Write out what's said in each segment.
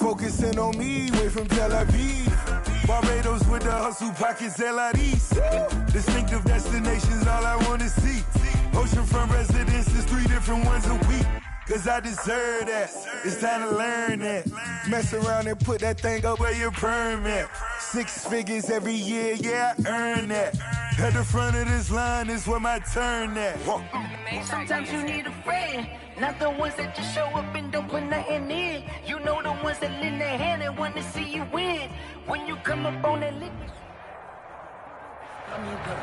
Focusing on me, way from Tel Aviv. Barbados with the hustle pockets, LIDs. Distinctive destinations, all I wanna see. Oceanfront residences, 3 different ones a week. Cause I deserve that, it's time to learn that. Mess around and put that thing up where your permit. 6 figures every year, yeah, I earn that. At the front of this line is where my turn at. Sometimes you need a friend, not the ones that just show up and don't put nothing in. You know the ones that lend their hand and want to see you win. When you come up on that liquid.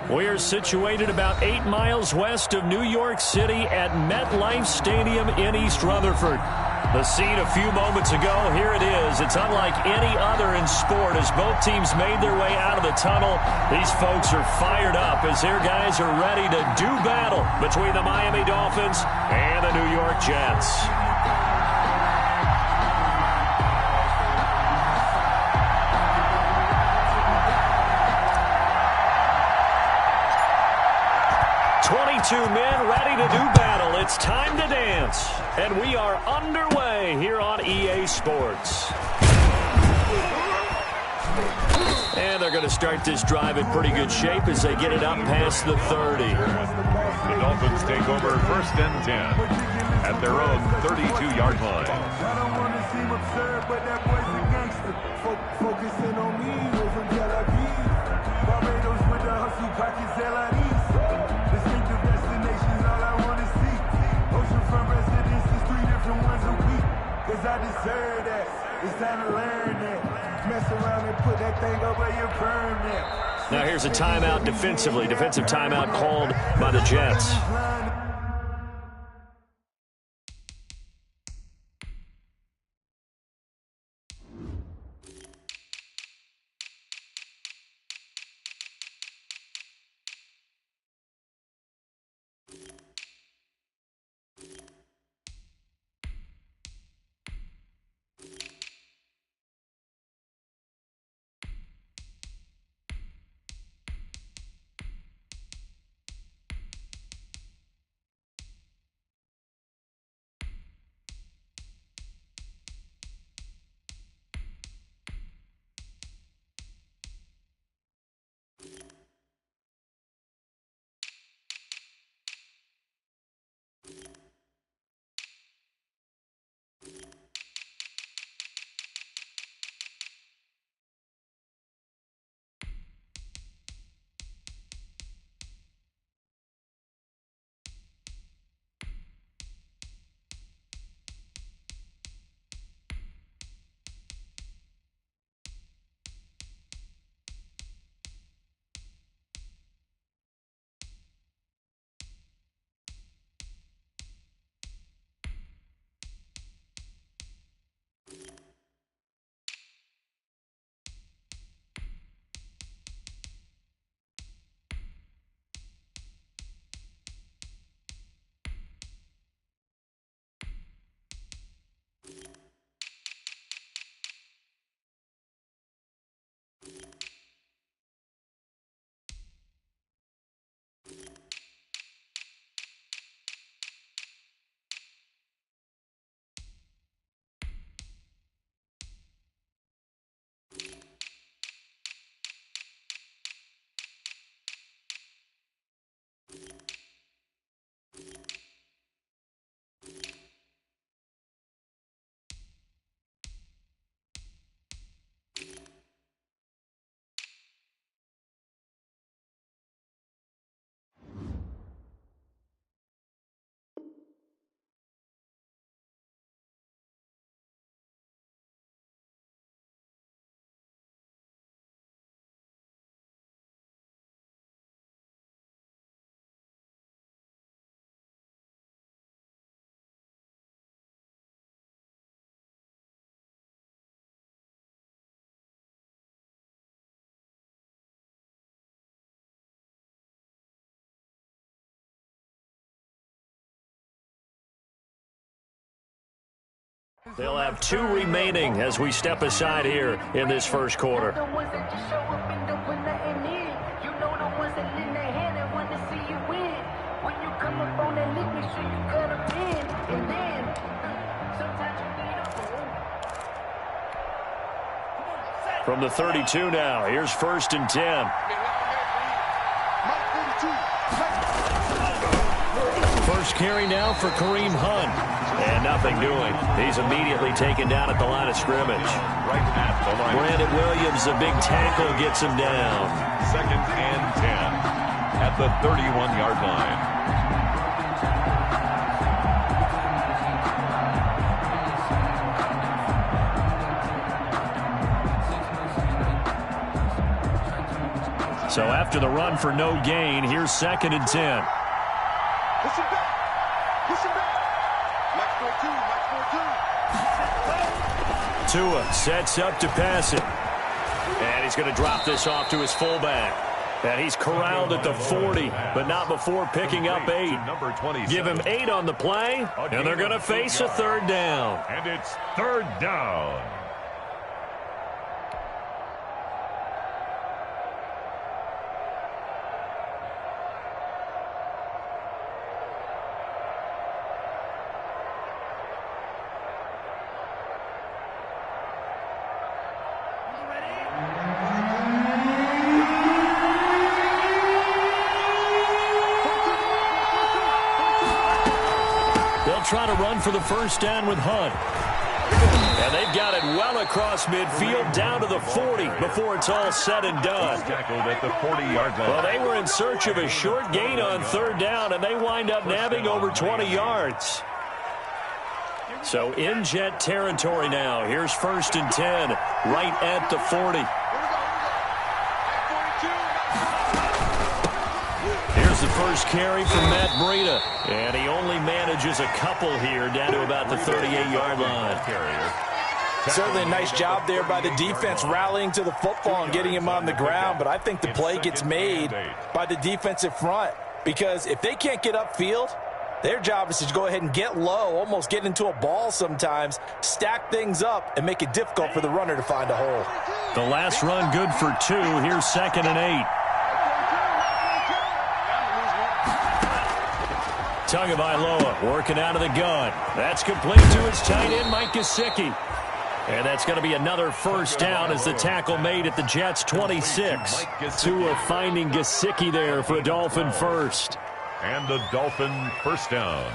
We are situated about 8 miles west of New York City at MetLife Stadium in East Rutherford. The scene a few moments ago, here it is. It's unlike any other in sport as both teams made their way out of the tunnel. These folks are fired up as their guys are ready to do battle between the Miami Dolphins and the New York Jets. Men ready to do battle. It's time to dance. And we are underway here on EA Sports. And they're going to start this drive in pretty good shape as they get it up past the 30. The Dolphins take over 1st and 10 at their own 32-yard line. I don't want to seem absurd, but that boy's a gangster. Focusing on me, way from Tel Aviv. Barbados with the hustle pockets, LIDs. Distinctive destinations, all I want to see. Oceanfront residences, 3 different ones a week. Cause I deserve that, it's time to learn that. Mess around and put that thing up where your permit. Now here's a timeout defensively. Defensive timeout called by the Jets. They'll have 2 remaining as we step aside here in this first quarter. The ones that just show up and don't put nothing in. You know the ones that lend their hand and want to see you win. When you come up on that lick, make sure you cut them in. And then, sometimes you need a From the 32 now, here's 1st and 10. First carry now for Kareem Hunt. And nothing doing. He's immediately taken down at the line of scrimmage. Right at the line. Brandon Williams, a big tackle, gets him down. 2nd and 10 at the 31-yard line. So after the run for no gain, here's 2nd and 10. Tua sets up to pass it. And he's going to drop this off to his fullback. And he's corralled at the 40, but not before picking up 8. Give him 8 on the play, and they're going to face a 3rd down. And it's 3rd down. Try to run for the 1st down with Hunt. And they've got it well across midfield down to the 40 before it's all said and done. Tackled at the 40-yard line. Well, they were in search of a short gain on 3rd down, and they wind up nabbing over 20 yards. So in Jet territory now. Here's 1st and 10 right at the 40. Here's the first carry from Matt Breida. And he only manages a couple here down to about the 38-yard line. Certainly a nice job there by the defense rallying to the football and getting him on the ground. But I think the play gets made by the defensive front. Because if they can't get upfield, their job is to go ahead and get low, almost get into a ball sometimes, stack things up, and make it difficult for the runner to find a hole. The last run good for 2. Here's 2nd and 8. Tagovailoa working out of the gun. That's complete to his tight end, Mike Gesicki. And that's going to be another 1st down as the tackle made at the Jets' 26. Tua finding Gesicki there for a Dolphin 1st. And a Dolphin 1st down.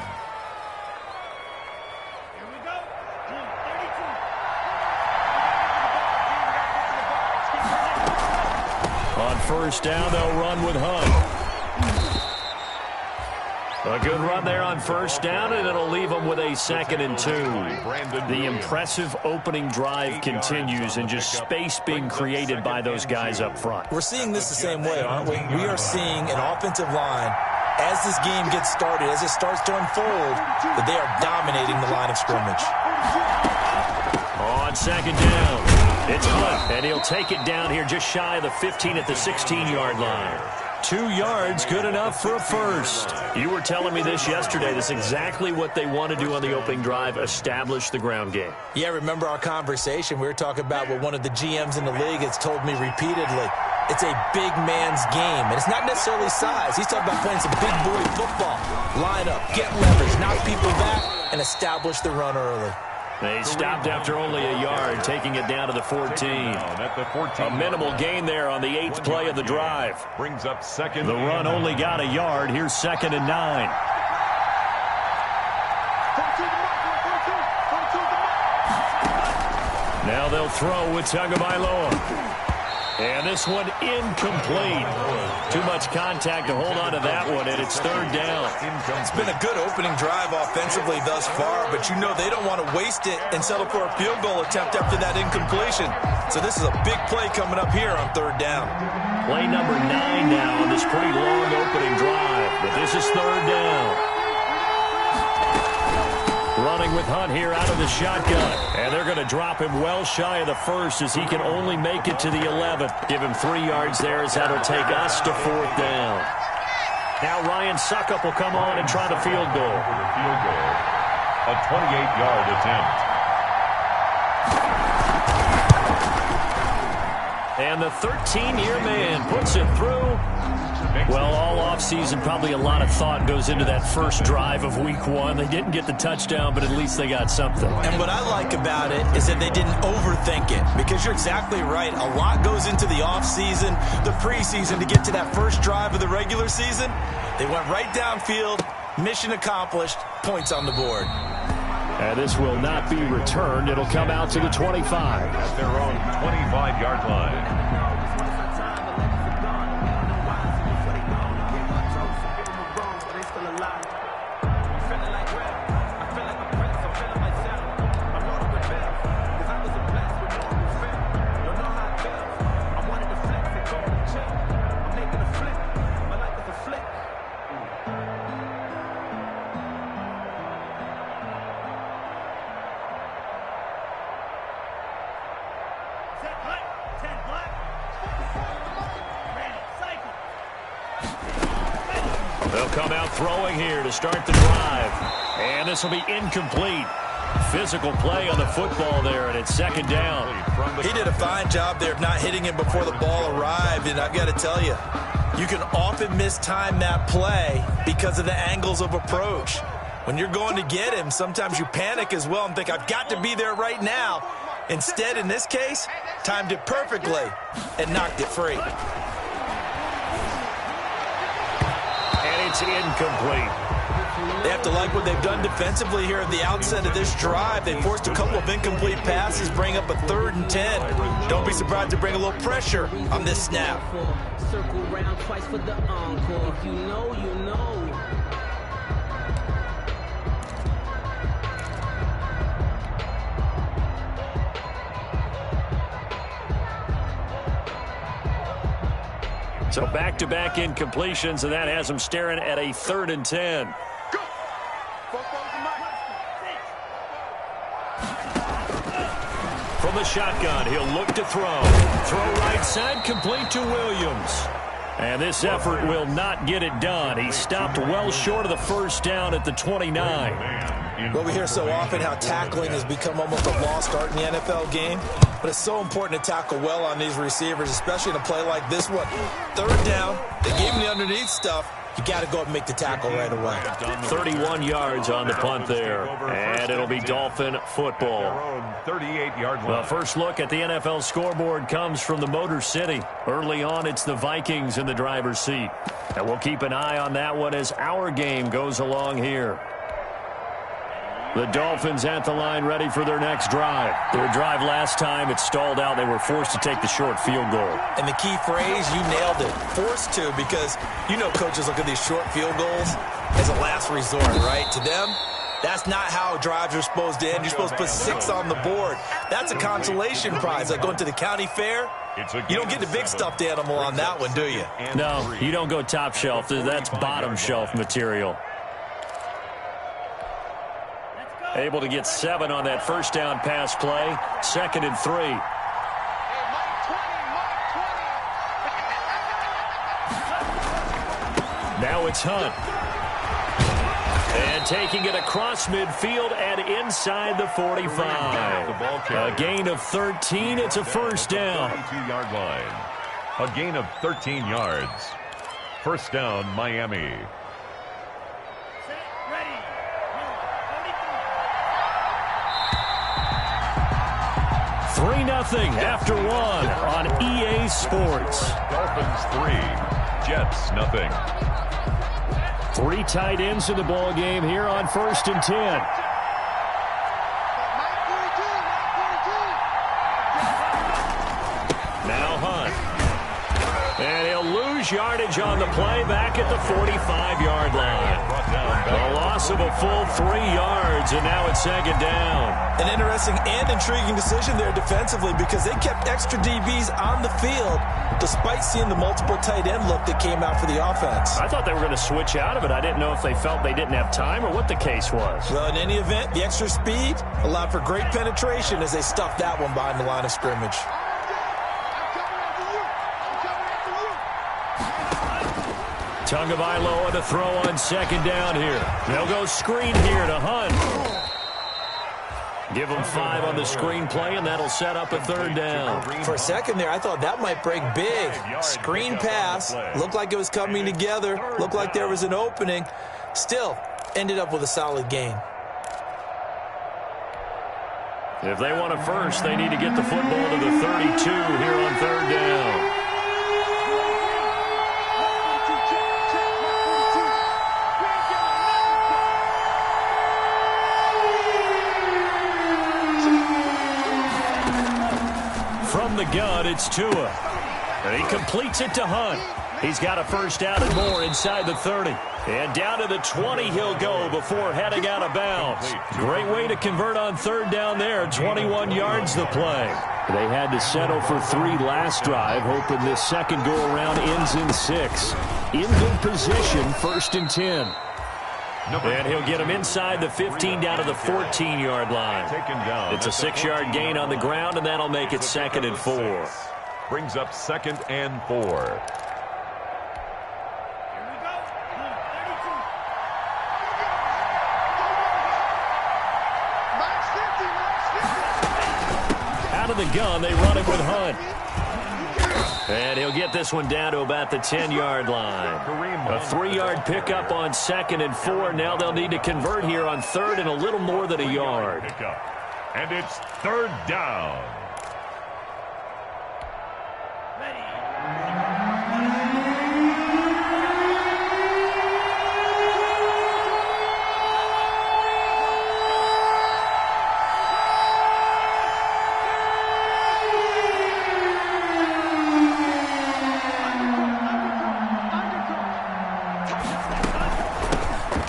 On 1st down, they'll run with Hunt. A good run there on 1st down, and it'll leave them with a 2nd and 2. The impressive opening drive continues, and just space being created by those guys up front. We're seeing this the same way, aren't we? We are seeing an offensive line, as this game gets started, as it starts to unfold, that they are dominating the line of scrimmage. On 2nd down, it's Hunt, and he'll take it down here just shy of the 15 at the 16-yard line. 2 yards, good enough for a 1st. You were telling me this yesterday. This is exactly what they want to do on the opening drive, establish the ground game. Yeah, remember our conversation? We were talking about what one of the GMs in the league has told me repeatedly. It's a big man's game, and it's not necessarily size. He's talking about playing some big boy football. Line up, get leverage, knock people back, and establish the run early. They stopped after only a yard, taking it down to the 14. A minimal gain there on the 8th play of the drive. Brings up 2nd. The run only got a yard. Here's 2nd and 9. Now they'll throw with Tagovailoa. And this one incomplete. Too much contact to hold on to that one, and it's 3rd down. It's been a good opening drive offensively thus far, but you know they don't want to waste it and settle for a field goal attempt after that incompletion. So this is a big play coming up here on 3rd down. Play number 9 now on this pretty long opening drive, but this is 3rd down. Running with Hunt here out of the shotgun. And they're going to drop him well shy of the 1st as he can only make it to the 11th. Give him 3 yards there as that'll take us to 4th down. Now Ryan Suckup will come on and try the field goal. A 28-yard attempt. And the 13-year man puts it through. Well, all offseason, probably a lot of thought goes into that first drive of week 1. They didn't get the touchdown, but at least they got something. And what I like about it is that they didn't overthink it, because you're exactly right. A lot goes into the offseason, the preseason, to get to that first drive of the regular season. They went right downfield, mission accomplished, points on the board. And this will not be returned. It'll come out to the 25. At their own 25-yard line. They'll come out throwing here to start the drive. And this will be incomplete. Physical play on the football there, and it's second down. He did a fine job there of not hitting him before the ball arrived, and I've got to tell you, you can often mistime that play because of the angles of approach. When you're going to get him, sometimes you panic as well and think, I've got to be there right now. Instead, in this case, timed it perfectly and knocked it free. It's incomplete. They have to like what they've done defensively here at the outset of this drive. They forced a couple of incomplete passes, bring up a 3rd and 10. Don't be surprised to bring a little pressure on this snap. Circle round twice for the encore. If you know, you know. So back-to-back incompletions, and that has them staring at a 3rd and 10. From the shotgun, he'll look to throw. Throw right side, complete to Williams. And this effort will not get it done. He stopped well short of the first down at the 29. Well, we hear so often how tackling has become almost a lost art in the NFL game. But it's so important to tackle well on these receivers, especially in a play like this one. 3rd down, they gave him the underneath stuff. You got to go up and make the tackle right away. 31 yards on the punt there. And it'll be Dolphin football. 38-yard line. Well, first look at the NFL scoreboard comes from the Motor City. Early on, it's the Vikings in the driver's seat. And we'll keep an eye on that one as our game goes along here. The Dolphins at the line, ready for their next drive. Their drive last time, it stalled out. They were forced to take the short field goal. And the key phrase, you nailed it, forced to, because you know coaches look at these short field goals as a last resort, right? To them, that's not how drives are supposed to end. You're supposed to put 6 on the board. That's a consolation prize, like going to the county fair. You don't get the big stuffed animal on that one, do you? No, you don't go top shelf. That's bottom shelf material. Able to get 7 on that first down pass play. 2nd and 3. Now it's Hunt. And taking it across midfield and inside the 45. A gain of 13. It's a first down. 22-yard line. A gain of 13 yards. First down, Miami. 3-0 after 1 on EA Sports. Dolphins 3, Jets 0. 3 tight ends in the ball game here on 1st and 10. Now Hunt. And he'll lose yardage on the play back at the 45-yard line. A loss of a full 3 yards, and now it's 2nd down. An interesting and intriguing decision there defensively, because they kept extra DBs on the field despite seeing the multiple tight end look that came out for the offense. I thought they were going to switch out of it. I didn't know if they felt they didn't have time or what the case was. Well, in any event, the extra speed allowed for great penetration as they stuffed that one behind the line of scrimmage. Tagovailoa on the throw on 2nd down here. They'll go screen here to Hunt. Give them 5 on the screenplay, and that'll set up a 3rd down. For a second there, I thought that might break big. Screen pass. Looked like it was coming together. Looked like there was an opening. Still, ended up with a solid gain. If they want a first, they need to get the football to the 32 here on 3rd down. From the gun, it's Tua. And he completes it to Hunt. He's got a first down and more inside the 30. And down to the 20 he'll go before heading out of bounds. Great way to convert on 3rd down there. 21 yards the play. They had to settle for 3 last drive, hoping this second go-around ends in 6. In good position, 1st and 10. And he'll get him inside the 15 down to the 14-yard line. It's a 6-yard gain on the ground, and that'll make it 2nd and 4. Brings up 2nd and 4. Out of the gun, they run it with Hunt. And he'll get this one down to about the 10-yard line. A 3-yard pickup on 2nd and 4. Now they'll need to convert here on 3rd and a little more than a yard. And it's 3rd down.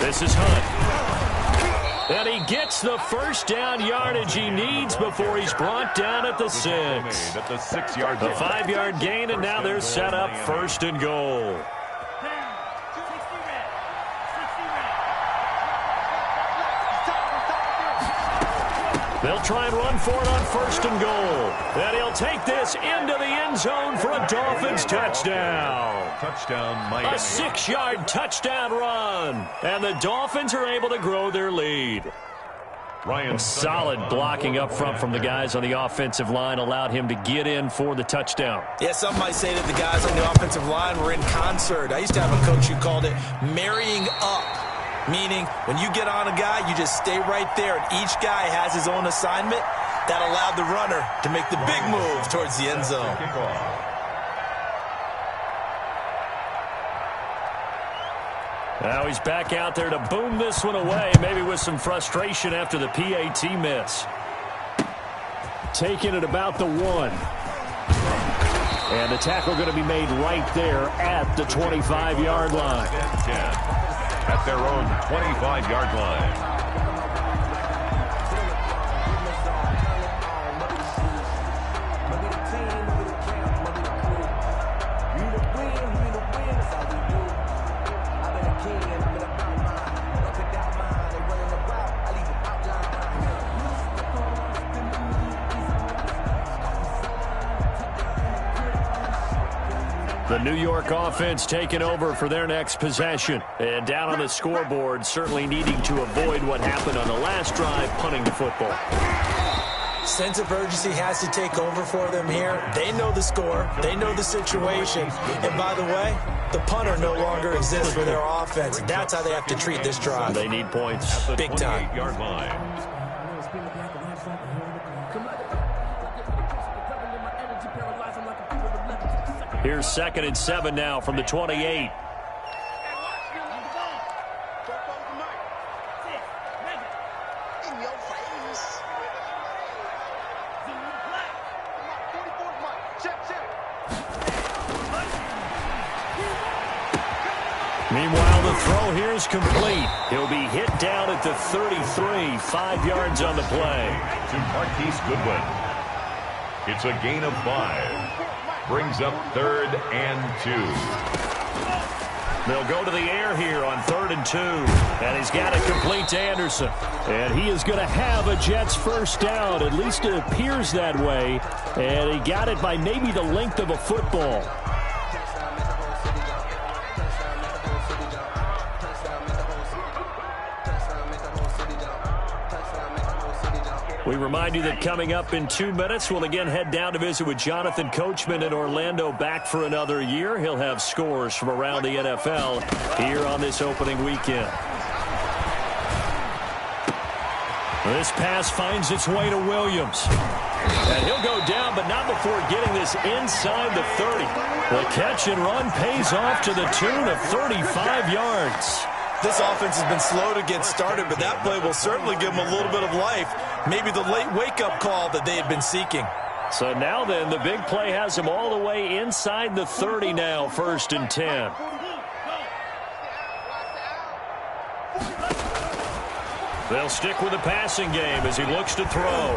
This is Hunt. And he gets the first down yardage he needs before he's brought down at the 6. The 5-yard gain, and now they're set up 1st and goal. They'll try and run for it on 1st and goal. And he'll take this into the end zone for a Dolphins touchdown. Touchdown, Miami. A 6-yard touchdown run. And the Dolphins are able to grow their lead. Solid blocking up front from the guys on the offensive line allowed him to get in for the touchdown. Yeah, some might say that the guys on the offensive line were in concert. I used to have a coach who called it marrying up. Meaning, when you get on a guy, you just stay right there, and each guy has his own assignment. That allowed the runner to make the big move towards the end zone. Now he's back out there to boom this one away, maybe with some frustration after the PAT miss. Taking it about the 1. And the tackle going to be made right there at the 25-yard line. At their own 25-yard line. The New York offense taking over for their next possession. And down on the scoreboard, certainly needing to avoid what happened on the last drive, punting the football. Sense of urgency has to take over for them here. They know the score. They know the situation. And by the way, the punter no longer exists for their offense. That's how they have to treat this drive. They need points. Big time. 28-yard line. Here's 2nd and 7 now from the 28. Meanwhile, the throw here is complete. He'll be hit down at the 33, 5 yards on the play. To Marquise Goodwin. It's a gain of 5. Brings up 3rd and 2. They'll go to the air here on 3rd and 2. And he's got it complete to Anderson. And he is going to have a Jets first down. At least it appears that way. And he got it by maybe the length of a football. We remind you that coming up in 2 minutes, we'll again head down to visit with Jonathan Coachman in Orlando, back for another year. He'll have scores from around the NFL here on this opening weekend. This pass finds its way to Williams. And he'll go down, but not before getting this inside the 30. The catch and run pays off to the tune of 35 yards. This offense has been slow to get started, but that play will certainly give them a little bit of life. Maybe the late wake-up call that they had been seeking. So now then, the big play has him all the way inside the 30 now, 1st and 10. They'll stick with the passing game as he looks to throw.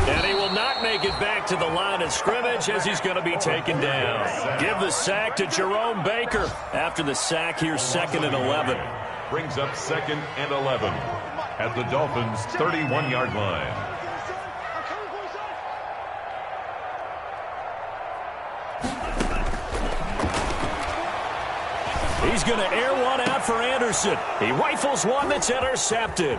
And he will not make it back to the line of scrimmage as he's going to be taken down. Give the sack to Jerome Baker. After the sack, here's 2nd and 11. Brings up 2nd and 11 at the Dolphins' 31-yard line. He's going to air one out for Anderson. He rifles one that's intercepted.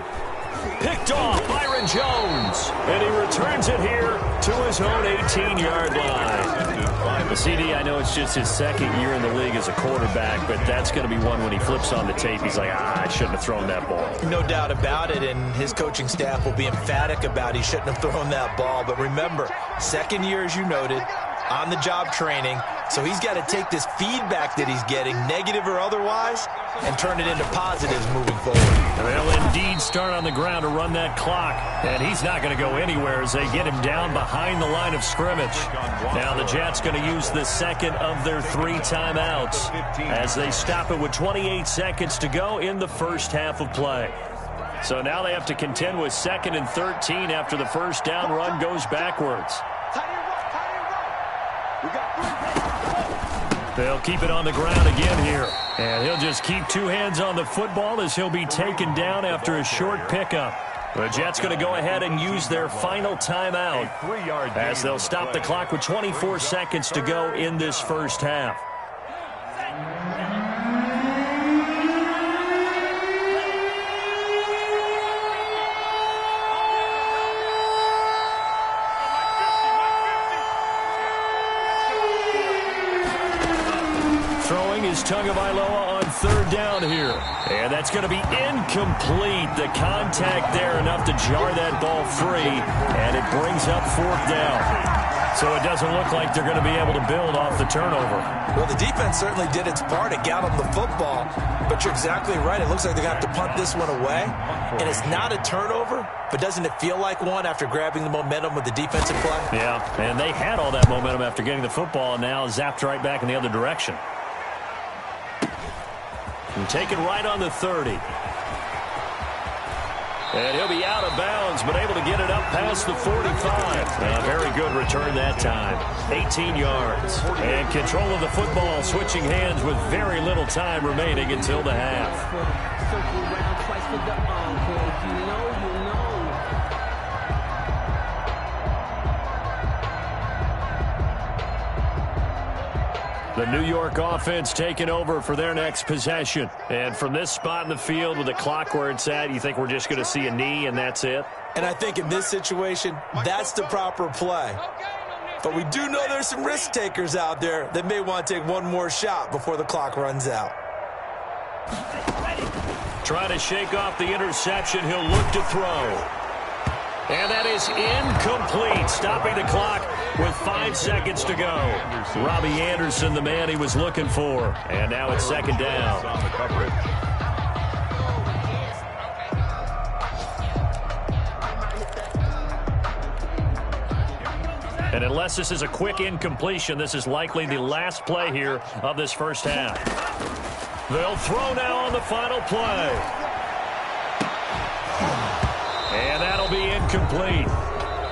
Picked off Byron Jones. And he returns it here to his own 18-yard line. The CD, I know it's just his 2nd year in the league as a quarterback, but that's going to be one when he flips on the tape. He's like, I shouldn't have thrown that ball. No doubt about it, and his coaching staff will be emphatic about he shouldn't have thrown that ball. But remember, 2nd year, as you noted, on-the-job training. So he's got to take this feedback that he's getting, negative or otherwise, and turn it into positives moving forward. They'll indeed start on the ground to run that clock. And he's not going to go anywhere as they get him down behind the line of scrimmage. Now the Jets going to use the 2nd of their 3 timeouts as they stop it with 28 seconds to go in the first half of play. So now they have to contend with 2nd and 13 after the first down run goes backwards. They'll keep it on the ground again here. And he'll just keep 2 hands on the football as he'll be taken down after a short pickup. The Jets going to go ahead and use their final timeout as they'll stop the clock with 24 seconds to go in this first half. Is Tagovailoa on 3rd down here. And that's going to be incomplete. The contact there enough to jar that ball free. And it brings up 4th down. So it doesn't look like they're going to be able to build off the turnover. Well, the defense certainly did its part. It got them the football. But you're exactly right. It looks like they're going to have to punt this one away. And it's not a turnover, but doesn't it feel like one after grabbing the momentum with the defensive play? Yeah, and they had all that momentum after getting the football and now zapped right back in the other direction. And taken right on the 30. And he'll be out of bounds, but able to get it up past the 45. Very good return that time. 18 yards. And control of the football, switching hands with very little time remaining until the half. Circle around twice for the encore. If you know, you know. The New York offense taking over for their next possession. And from this spot in the field with the clock where it's at, you think we're just going to see a knee and that's it? And I think in this situation, that's the proper play. But we do know there's some risk takers out there that may want to take one more shot before the clock runs out. Trying to shake off the interception. He'll look to throw. And that is incomplete, stopping the clock with 5 seconds to go. Robbie Anderson, the man he was looking for. And now it's 2nd down. And unless this is a quick incompletion, this is likely the last play here of this first half. They'll throw now on the final play. And that'll be incomplete.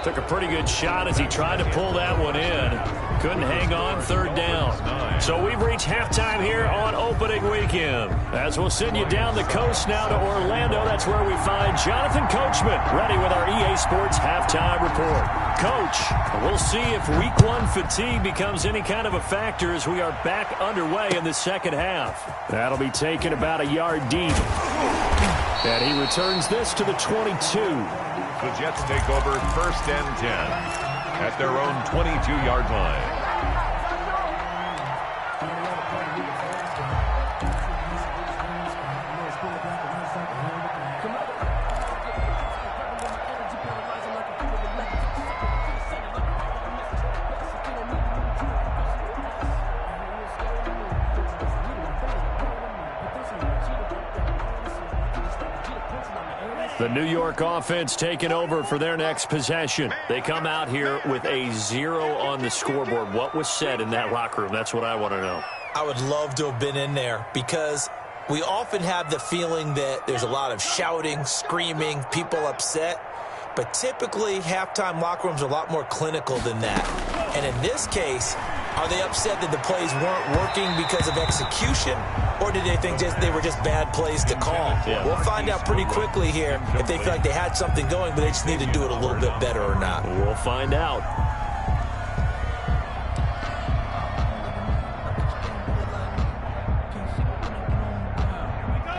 Took a pretty good shot as he tried to pull that one in. Couldn't hang on, 3rd down. So we've reached halftime here on opening weekend. As we'll send you down the coast now to Orlando, that's where we find Jonathan Coachman ready with our EA Sports halftime report. Coach, we'll see if week 1 fatigue becomes any kind of a factor as we are back underway in the second half. That'll be taken about a yard deep. And he returns this to the 22. The Jets take over 1st and 10 at their own 22-yard line. The New York offense taking over for their next possession. They come out here with a 0 on the scoreboard. What was said in that locker room? That's what I want to know. I would love to have been in there because we often have the feeling that there's a lot of shouting, screaming, people upset. But typically, halftime locker rooms are a lot more clinical than that. And in this case, are they upset that the plays weren't working because of execution, or did they think they were just bad plays to call? Yeah. We'll find out pretty quickly here if they feel like they had something going, but they just need to do it a little bit better or not. We'll find out.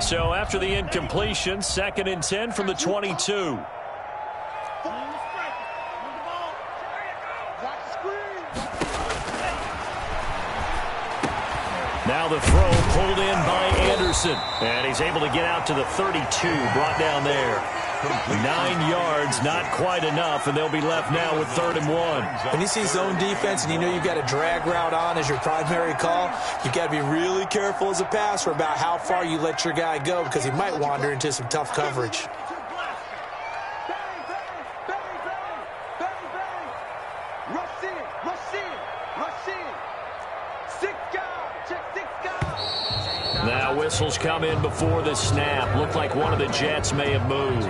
So after the incompletion, 2nd and 10 from the 22. Now the throw pulled in by Anderson. And he's able to get out to the 32, brought down there. 9 yards, not quite enough, and they'll be left now with 3rd and 1. When you see zone defense and you know you've got a drag route on as your primary call, you've got to be really careful as a passer about how far you let your guy go because he might wander into some tough coverage. Now whistles come in before the snap. Looked like one of the Jets may have moved.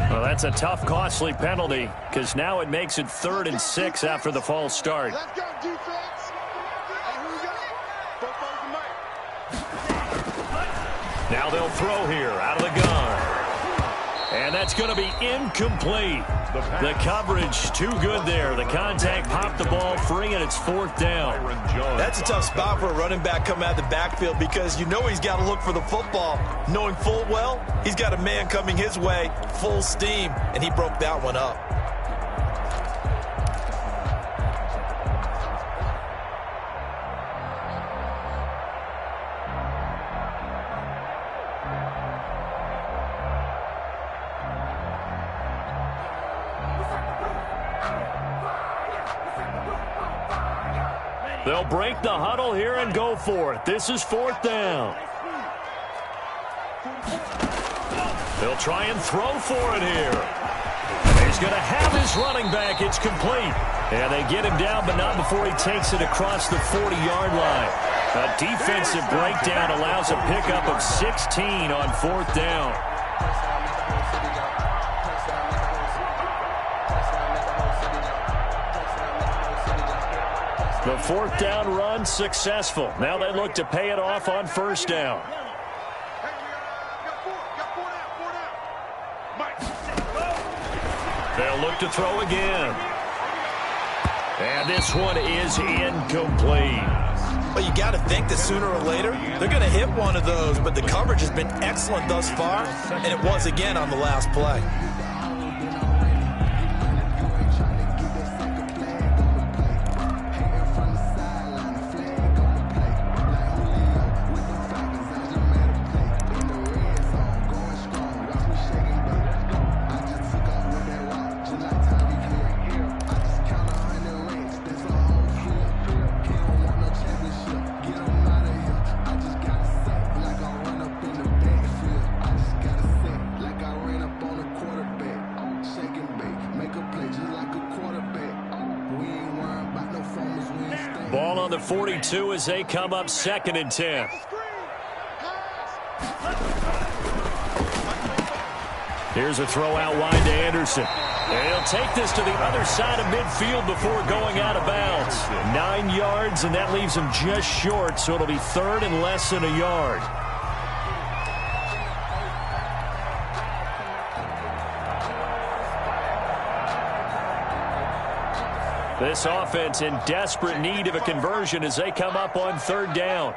Well, that's a tough, costly penalty because now it makes it 3rd and 6 after the false start. Let's go, defense. Now they'll throw here out of the gun. And that's going to be incomplete. The coverage too good there. The contact popped the ball free, and it's 4th down. That's a tough spot for a running back coming out of the backfield because you know he's got to look for the football. Knowing full well, he's got a man coming his way, full steam, and he broke that one up. They'll break the huddle here and go for it. This is 4th down. They'll try and throw for it here. He's going to have his running back. It's complete. And they get him down, but not before he takes it across the 40-yard line. A defensive breakdown allows a pickup of 16 on 4th down. The 4th down run successful. Now they look to pay it off on 1st down. They'll look to throw again. And this one is incomplete. Well, you got to think that sooner or later they're going to hit one of those, but the coverage has been excellent thus far, and it was again on the last play. Ball on the 42 as they come up 2nd and 10. Here's a throw out wide to Anderson. And he'll take this to the other side of midfield before going out of bounds. 9 yards, and that leaves him just short, so it'll be 3rd and less than a yard. This offense in desperate need of a conversion as they come up on third down.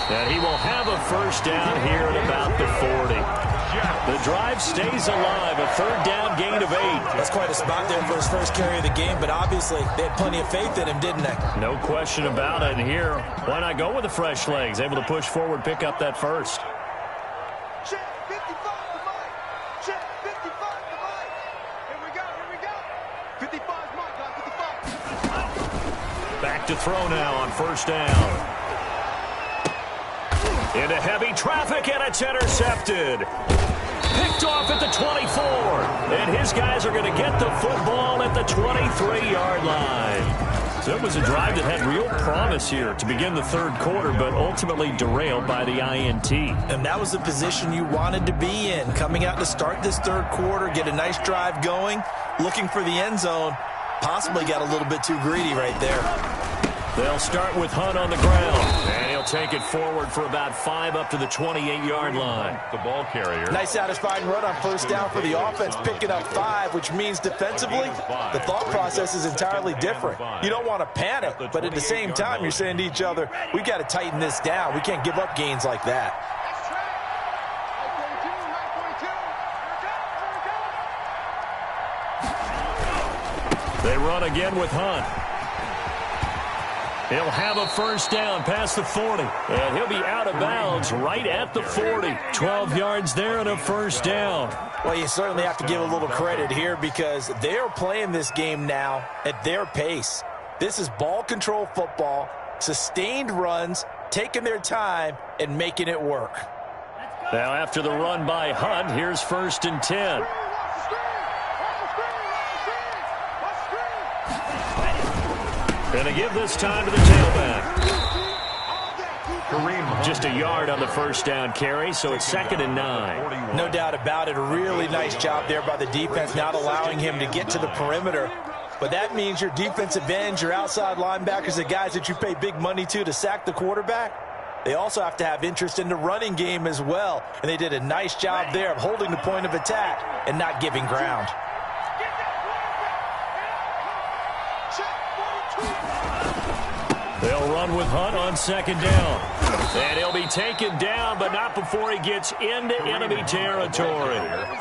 And he will have a first down here at about the 40. The drive stays alive, a third down gain of 8. That's quite a spot there for his first carry of the game, but obviously they had plenty of faith in him, didn't they? No question about it. And here, why not go with the fresh legs? Able to push forward, pick up that first. Check 55 to Mike. Check 55 to Mike. Here we go, here we go. 55's Mike, guys, 55. Back to throw now on first down. Into heavy traffic, and it's intercepted. Picked off at the 24. And his guys are going to get the football at the 23-yard line. So it was a drive that had real promise here to begin the third quarter, but ultimately derailed by the INT. And that was the position you wanted to be in. Coming out to start this third quarter, get a nice drive going, looking for the end zone. Possibly got a little bit too greedy right there. They'll start with Hunt on the ground, and he'll take it forward for about 5 up to the 28-yard line. The ball carrier. Nice satisfying run on first down for the offense, picking up 5, which means defensively, the thought process is entirely different. You don't want to panic, but at the same time, you're saying to each other, we've got to tighten this down. We can't give up gains like that. They run again with Hunt. He'll have a first down past the 40. And he'll be out of bounds right at the 40. 12 yards there and a first down. Well, you certainly have to give a little credit here because they're playing this game now at their pace. This is ball control football, sustained runs, taking their time, and making it work. Now after the run by Hunt, here's 1st and 10. Going to give this time to the tailback. Just a yard on the first down carry, so it's 2nd and 9. No doubt about it. A really nice job there by the defense, not allowing him to get to the perimeter. But that means your defensive ends, your outside linebackers, the guys that you pay big money to sack the quarterback, they also have to have interest in the running game as well. And they did a nice job there of holding the point of attack and not giving ground. They'll run with Hunt on 2nd down. And he'll be taken down, but not before he gets into enemy territory.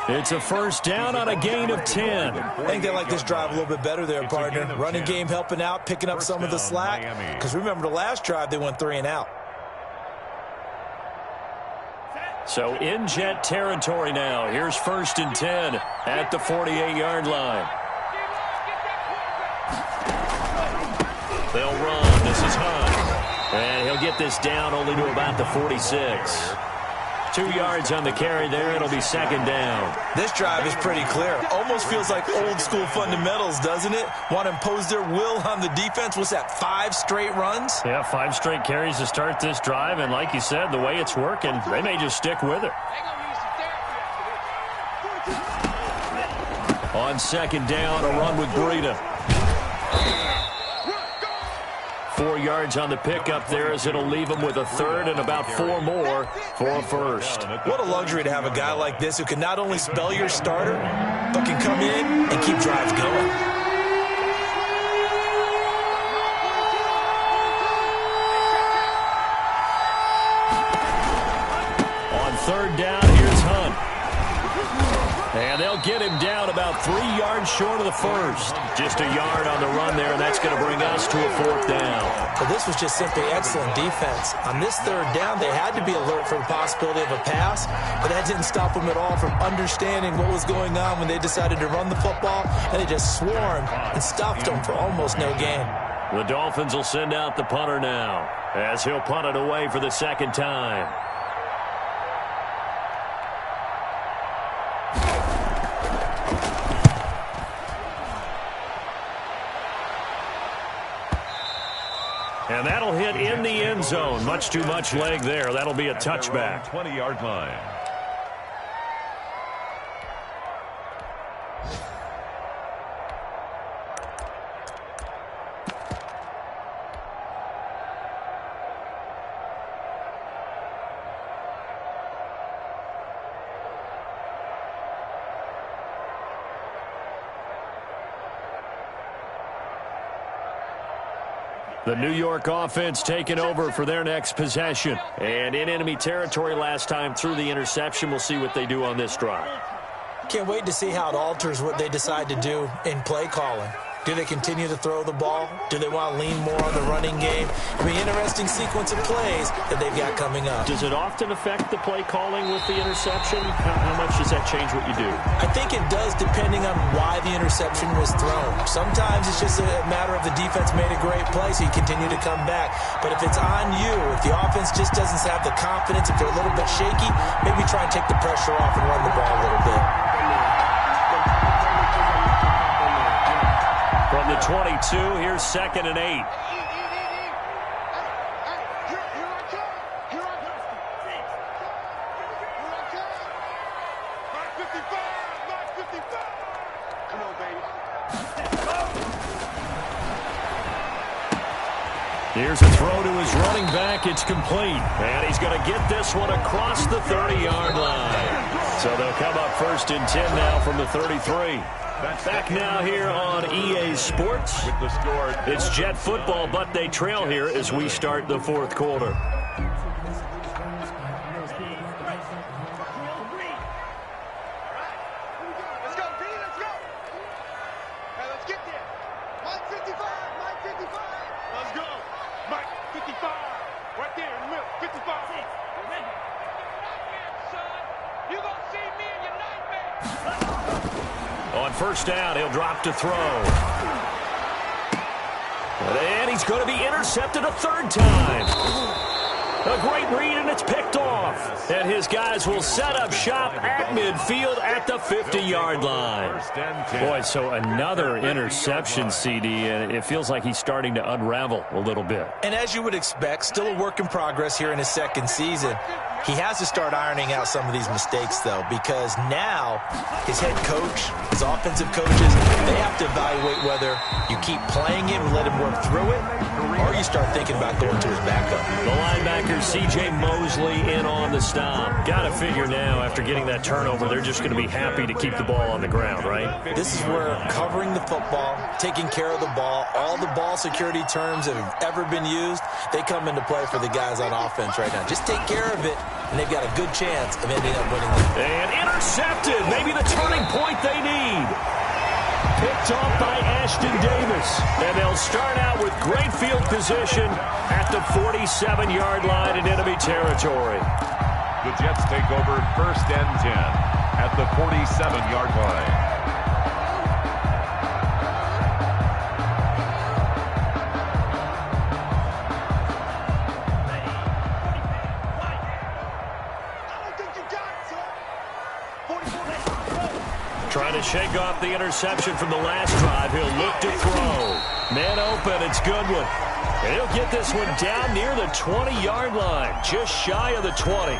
It's a first down on a gain of 10. I think they like this drive a little bit better there, partner. Running game helping out, picking up some of the slack. Because remember the last drive, they went 3 and out. So in jet territory now. Here's 1st and 10 at the 48-yard line. They'll run. This is Hunt. And he'll get this down only to about the 46. 2 yards on the carry there. It'll be 2nd down. This drive is pretty clear. Almost feels like old school fundamentals, doesn't it? Want to impose their will on the defense. What's that, 5 straight runs? Yeah, 5 straight carries to start this drive. And like you said, the way it's working, they may just stick with it. On 2nd down, a run with Breida. 4 yards on the pickup there as it'll leave him with a 3rd and about 4 more for a first. What a luxury to have a guy like this who can not only spell your starter, but can come in and keep drives going. On 3rd down, here's Hunt. And they'll get him down about 3 yards short of the first. Just a yard on the run there, and that's going to bring us to a 4th down. But this was just simply excellent defense. On this 3rd down, they had to be alert for the possibility of a pass, but that didn't stop them at all from understanding what was going on when they decided to run the football, and they just swarmed and stuffed them for almost no gain. The Dolphins will send out the punter now as he'll punt it away for the 2nd time. And that'll hit in the end zone. Much too much leg there. That'll be a touchback. 20-yard line. The New York offense taking over for their next possession. And in enemy territory last time through the interception. We'll see what they do on this drive. Can't wait to see how it alters what they decide to do in play calling. Do they continue to throw the ball? Do they want to lean more on the running game? It'll be an interesting sequence of plays that they've got coming up. Does it often affect the play calling with the interception? How much does that change what you do? I think it does depending on why the interception was thrown. Sometimes it's just a matter of the defense made a great play, so you continue to come back. But if it's on you, if the offense just doesn't have the confidence, if they're a little bit shaky, maybe try and take the pressure off and run the ball a little bit. From the 22, here's 2nd and 8. Here's a throw to his running back. It's complete. And he's going to get this one across the 30-yard line. So they'll come up 1st and 10 now from the 33. Back now here on EA Sports. With the score, it's Jet football, but they trail here as we start the 4th quarter. On 1st down, he'll drop to throw. And he's going to be intercepted a 3rd time. A great read, and it's picked off. And his guys will set up shop at midfield at the 50-yard line. Boy, so another interception, CD, and it feels like he's starting to unravel a little bit. And as you would expect, still a work in progress here in his 2nd season. He has to start ironing out some of these mistakes, though, because now his head coach, his offensive coaches, they have to evaluate whether you keep playing him and let him work through it, or you start thinking about going to his backup. The linebacker, C.J. Mosley, in on the stop. Got to figure now, after getting that turnover, they're just going to be happy to keep the ball on the ground, right? This is where covering the football, taking care of the ball, all the ball security terms that have ever been used, they come into play for the guys on offense right now. Just take care of it, and they've got a good chance of ending up winning this. And intercepted. Maybe the turning point they need. Picked off by Ashton Davis. And they'll start out with great field position at the 47-yard line in enemy territory. The Jets take over 1st and 10 at the 47-yard line. Trying to shake off the interception from the last drive. He'll look to throw. Man open. It's Goodwin. And he'll get this one down near the 20-yard line. Just shy of the 20.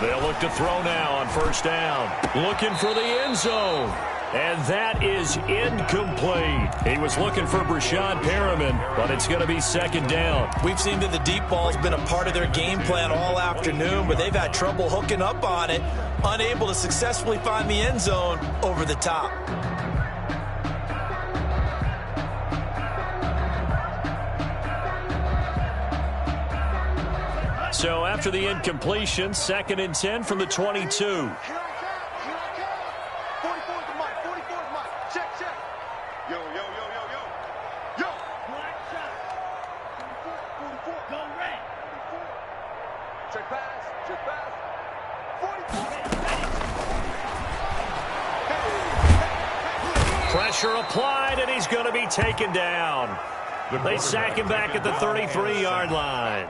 They'll look to throw now on 1st down. Looking for the end zone. And that is incomplete. He was looking for Brashad Perriman, but it's going to be 2nd down. We've seen that the deep ball's been a part of their game plan all afternoon, but they've had trouble hooking up on it, unable to successfully find the end zone over the top. So after the incompletion, 2nd and 10 from the 22. Pressure applied, and he's going to be taken down. They sack him back at the 33-yard line.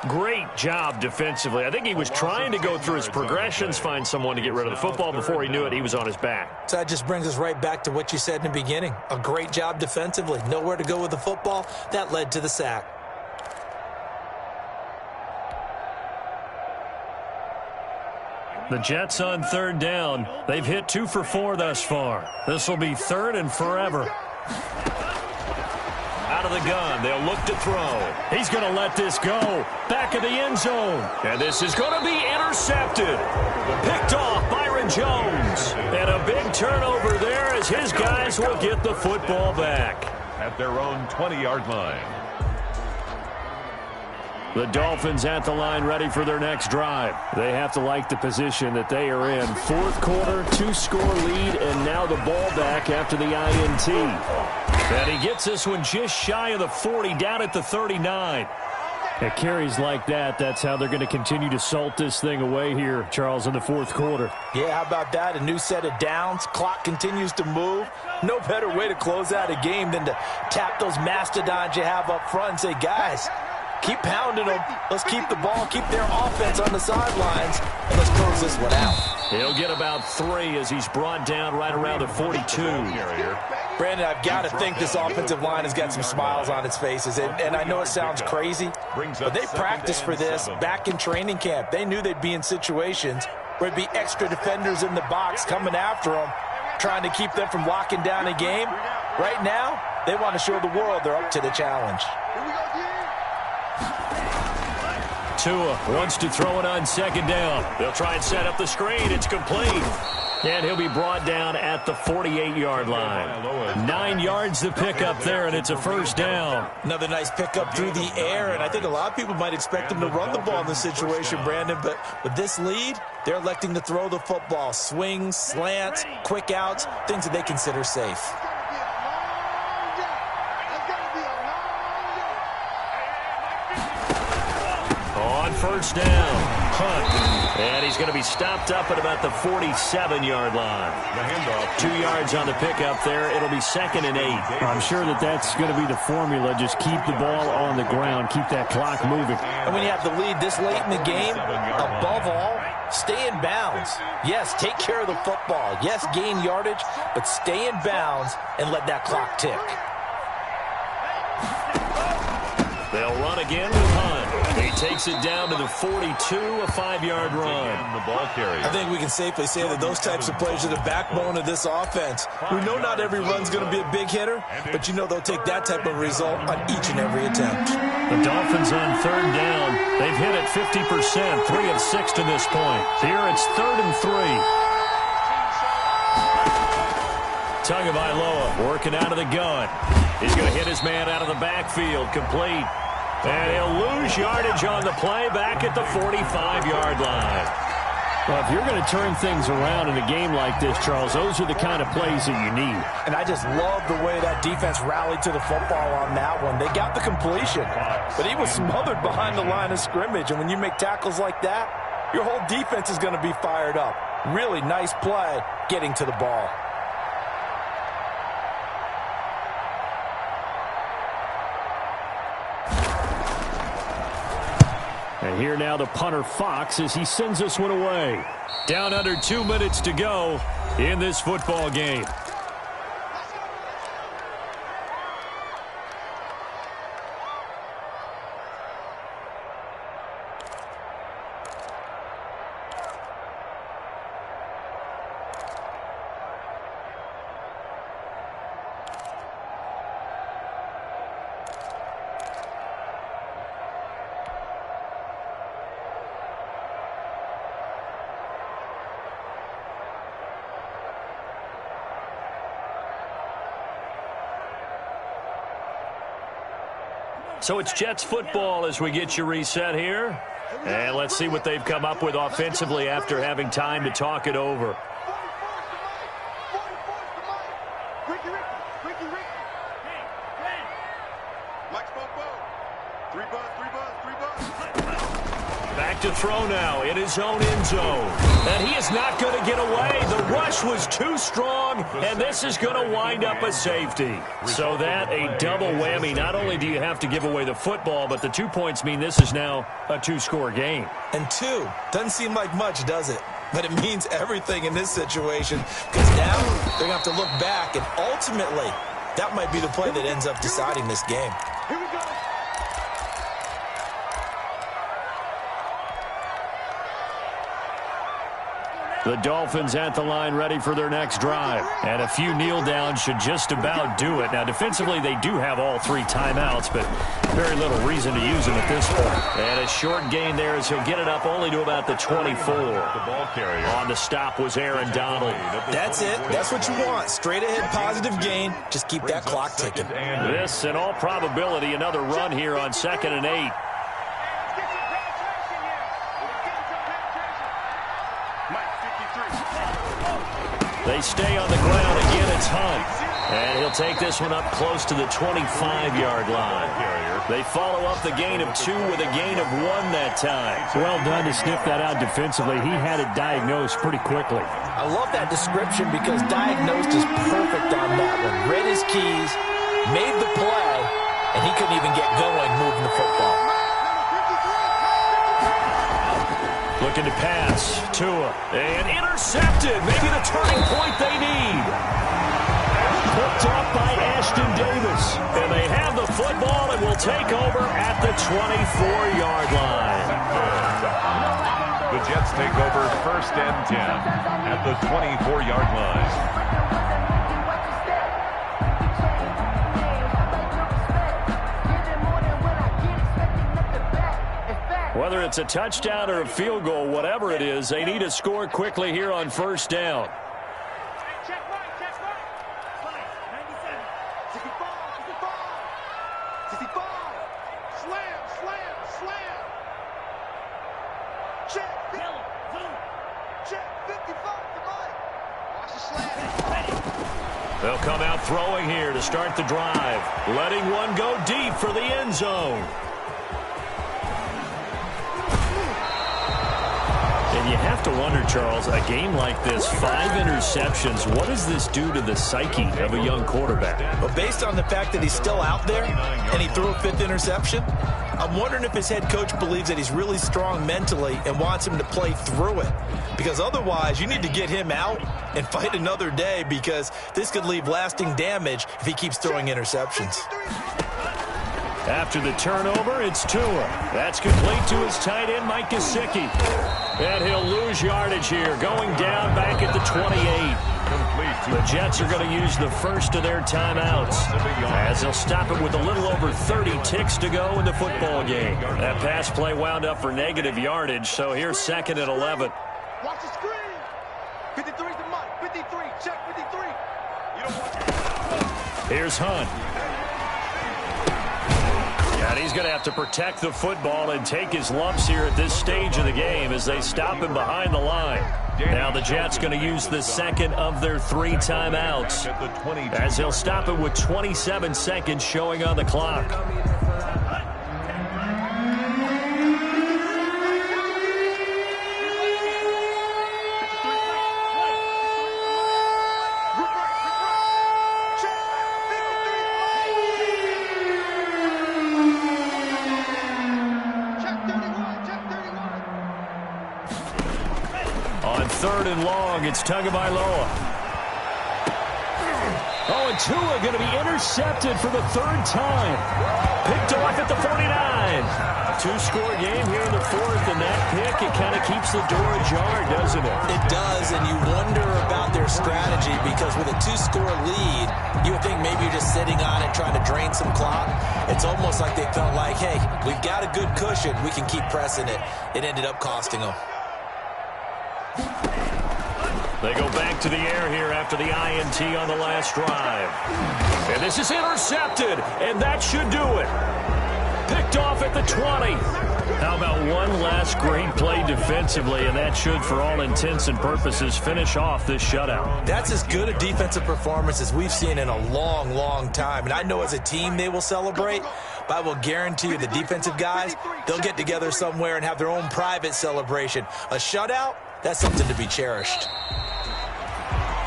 Great job defensively. I think he was trying to go through his progressions, find someone to get rid of the football. Before he knew it, he was on his back. So that just brings us right back to what you said in the beginning. A great job defensively. Nowhere to go with the football. That led to the sack. The Jets on 3rd down. They've hit 2 for 4 thus far. This will be 3rd and forever. Out of of the gun. They'll look to throw. He's going to let this go. Back of the end zone. And this is going to be intercepted. Picked off Byron Jones. And a big turnover there as his guys will get the football back. At their own 20-yard line. The Dolphins at the line ready for their next drive. They have to like the position that they are in. Fourth quarter, 2-score lead, and now the ball back after the INT. And he gets this one just shy of the 40, down at the 39. At carries like that, that's how they're going to continue to salt this thing away here, Charles, in the fourth quarter. Yeah, how about that? A new set of downs. Clock continues to move. No better way to close out a game than to tap those mastodons you have up front and say, guys, keep pounding them. Let's keep the ball, keep their offense on the sidelines, and let's close this one out. He'll get about 3 as he's brought down right around the 42. Brandon, I've got to think this offensive line has got some smiles on its faces. And I know it sounds crazy, but they practiced for this back in training camp. They knew they'd be in situations where there'd be extra defenders in the box coming after them, trying to keep them from locking down a game. Right now, they want to show the world they're up to the challenge. Tua wants to throw it on second down. They'll try and set up the screen. It's complete. And he'll be brought down at the 48-yard line. 9 yards to pick up there, and it's a first down. Another nice pickup through the air, and I think a lot of people might expect him to run the ball in this situation, Brandon, but with this lead, they're electing to throw the football. Swings, slants, quick outs, things that they consider safe. On first down, punt. And he's going to be stopped up at about the 47-yard line. The handoff. 2 yards on the pickup there. It'll be 2nd and 8. I'm sure that's going to be the formula. Just keep the ball on the ground. Keep that clock moving. And when you have the lead this late in the game, above all, stay in bounds. Yes, take care of the football. Yes, gain yardage, but stay in bounds and let that clock tick. They'll run again with Hunt. He takes it down to the 42, a 5-yard run. The ball carrier. I think we can safely say that those types of plays are the backbone of this offense. We know not every run's going to be a big hitter, but you know they'll take that type of result on each and every attempt. The Dolphins on third down. They've hit it 50%, 3 of 6 to this point. Here it's 3rd and 3. Tagovailoa working out of the gun. He's going to hit his man out of the backfield, complete. And he'll lose yardage on the play back at the 45-yard line. Well, if you're going to turn things around in a game like this, Charles, those are the kind of plays that you need. And I just love the way that defense rallied to the football on that one. They got the completion, but he was smothered behind the line of scrimmage. And when you make tackles like that, your whole defense is going to be fired up. Really nice play getting to the ball. And here now the punter Fox as he sends this one away. Down under 2 minutes to go in this football game. So it's Jets football as we get you reset here. And let's see what they've come up with offensively after having time to talk it over. Back to throw now in his own end zone. And he is not going to get away. The rush was too strong, and this is going to wind up a safety. So that a double whammy. Not only do you have to give away the football, but the 2 points mean this is now a 2-score game. And 2 doesn't seem like much, does it? But it means everything in this situation, because now they're going to have to look back, and ultimately that might be the play that ends up deciding this game. Here we go. The Dolphins at the line ready for their next drive. And a few kneel downs should just about do it. Now, defensively, they do have all 3 timeouts, but very little reason to use them at this point. And a short gain there as he'll get it up only to about the 24. The ball carrier. On the stop was Aaron Donald. That's it. That's what you want. Straight ahead positive gain. Just keep that clock ticking. This, in all probability, another run here on 2nd and 8. They stay on the ground. Again, it's Hunt. And he'll take this one up close to the 25-yard line. They follow up the gain of 2 with a gain of 1 that time. Well done to sniff that out defensively. He had it diagnosed pretty quickly. I love that description because diagnosed is perfect on that one. Read his keys, made the play, and he couldn't even get going moving the football. Looking to pass. Tua. And intercepted. Maybe the turning point they need. Picked off by Ashton Davis. And they have the football and will take over at the 24-yard line. The Jets take over 1st and 10 at the 24-yard line. Whether it's a touchdown or a field goal, whatever it is, they need to score quickly here on 1st down. They'll come out throwing here to start the drive, letting one go deep for the end zone. And you have to wonder, Charles, a game like this, 5 interceptions, what does this do to the psyche of a young quarterback? Well, based on the fact that he's still out there and he threw a 5th interception, I'm wondering if his head coach believes that he's really strong mentally and wants him to play through it. Because otherwise, you need to get him out and fight another day because this could leave lasting damage if he keeps throwing interceptions. After the turnover, it's Tua. That's complete to his tight end, Mike Gesicki. And he'll lose yardage here, going down back at the 28. The Jets are going to use the first of their timeouts as they'll stop it with a little over 30 ticks to go in the football game. That pass play wound up for negative yardage, so here's 2nd and 11. Watch the screen. 53's the mark. 53. Check 53. You don't want Here's Hunt. And he's going to have to protect the football and take his lumps here at this stage of the game as they stop him behind the line. Now the Jets going to use the 2nd of their 3 timeouts as they'll stop it with 27 seconds showing on the clock. On 3rd and long, it's Tagovailoa. Oh, and Tua going to be intercepted for the 3rd time. Picked off at the 49. Two-score game here in the 4th, and that pick, it kind of keeps the door ajar, doesn't it? It does, and you wonder about their strategy because with a 2-score lead, you would think maybe you're just sitting on it trying to drain some clock. It's almost like they felt like, hey, we've got a good cushion. We can keep pressing it. It ended up costing them. They go back to the air here after the INT on the last drive. And this is intercepted, and that should do it. Picked off at the 20. How about one last great play defensively, and that should, for all intents and purposes, finish off this shutout. That's as good a defensive performance as we've seen in a long, long time. And I know as a team they will celebrate, but I will guarantee you the defensive guys, they'll get together somewhere and have their own private celebration. A shutout, that's something to be cherished.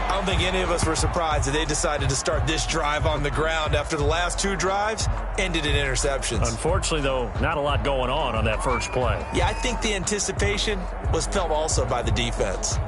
I don't think any of us were surprised that they decided to start this drive on the ground after the last 2 drives ended in interceptions. Unfortunately, though, not a lot going on that first play. Yeah, I think the anticipation was felt also by the defense.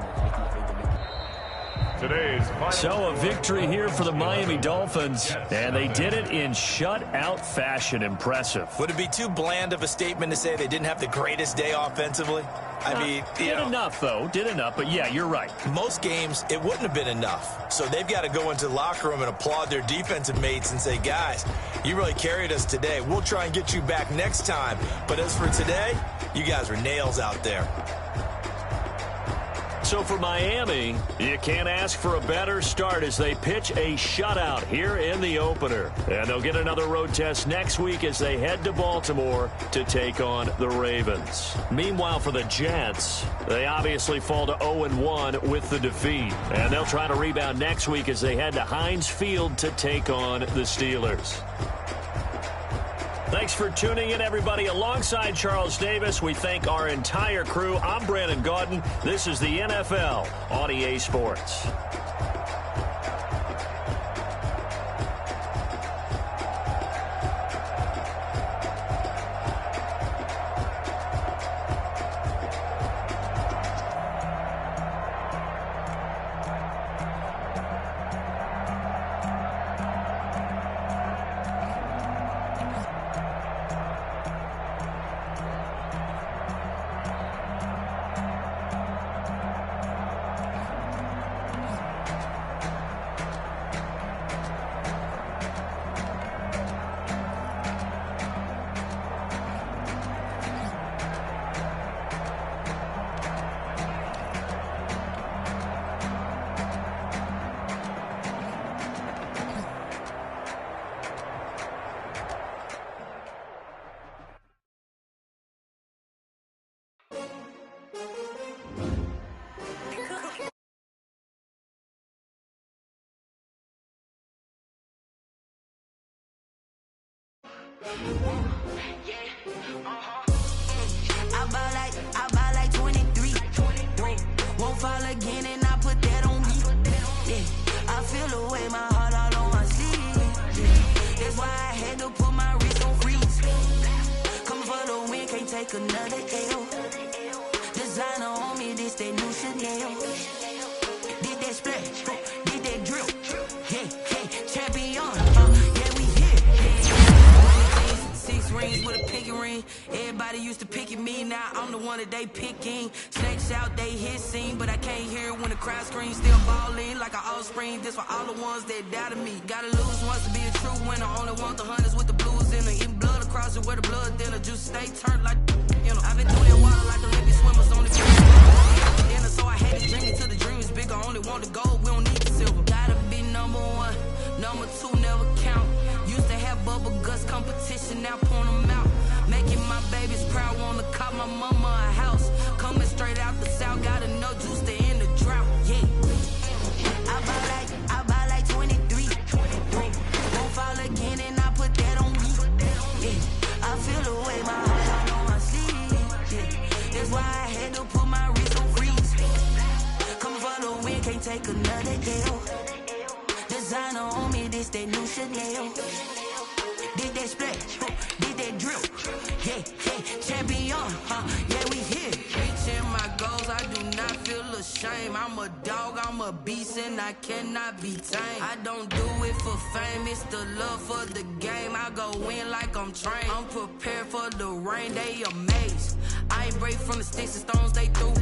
Today's final So a victory here for the Miami Dolphins, and they did it in shutout fashion. Impressive. Would it be too bland of a statement to say they didn't have the greatest day offensively? I mean, did enough, though. Did enough, but yeah, you're right. Most games, it wouldn't have been enough. So they've got to go into the locker room and applaud their defensive mates and say, guys, you really carried us today. We'll try and get you back next time. But as for today, you guys are nails out there. So for Miami, you can't ask for a better start as they pitch a shutout here in the opener. And they'll get another road test next week as they head to Baltimore to take on the Ravens. Meanwhile, for the Jets, they obviously fall to 0-1 with the defeat. And they'll try to rebound next week as they head to Heinz Field to take on the Steelers. Thanks for tuning in, everybody. Alongside Charles Davis, we thank our entire crew. I'm Brandon Gaudin. This is the NFL on EA Sports. I buy like 23. Won't fall again and I put that on me. Yeah, I feel the way my heart all on my sleeve. Yeah, that's why I had to put my wrist on freeze. Coming for the win, can't take another L. Designer on me, this that new Chanel. Did that splash, did that drill. Yeah, champion. Yeah, we here. 6 rings with a pinky ring. Everybody used to pick at me, now I'm the one that they picking. Snakes out, they hissing, but I can't hear it when the crowd screams. Still balling like an offspring. This for all the ones that doubted me. Gotta lose once to be a true winner. Only want the hunters with the blues in it. Eating blood across it where the blood thinner. Juice stay turned like, you know. I've been through that water like Olympic swimmers on the dinner, so I had to dream it till the dream is bigger. Only want the gold, we don't need the silver. Gotta be number 1, number 2 never count. Used to have bubble guts competition, now point them out. Making my babies proud, wanna cop my mama a house. Coming straight out the south, gotta know juice to end the drought. Yeah, I buy like 23. Won't fall again and I put that on me. Yeah, I feel the way my heart all on my sleeve. Yeah, that's why I had to put my wrist on freeze. Coming for the win, can't take another L. Designer on me, this that new Chanel. Did that splash, did that drill. Yeah, champion, yeah, we here. Reaching my goals, I do not feel ashamed. I'm a dog, I'm a beast, and I cannot be tamed. I don't do it for fame, it's the love for the game. I go in like I'm trained. I'm prepared for the rain, they amazed. I ain't break from the sticks and stones they threw.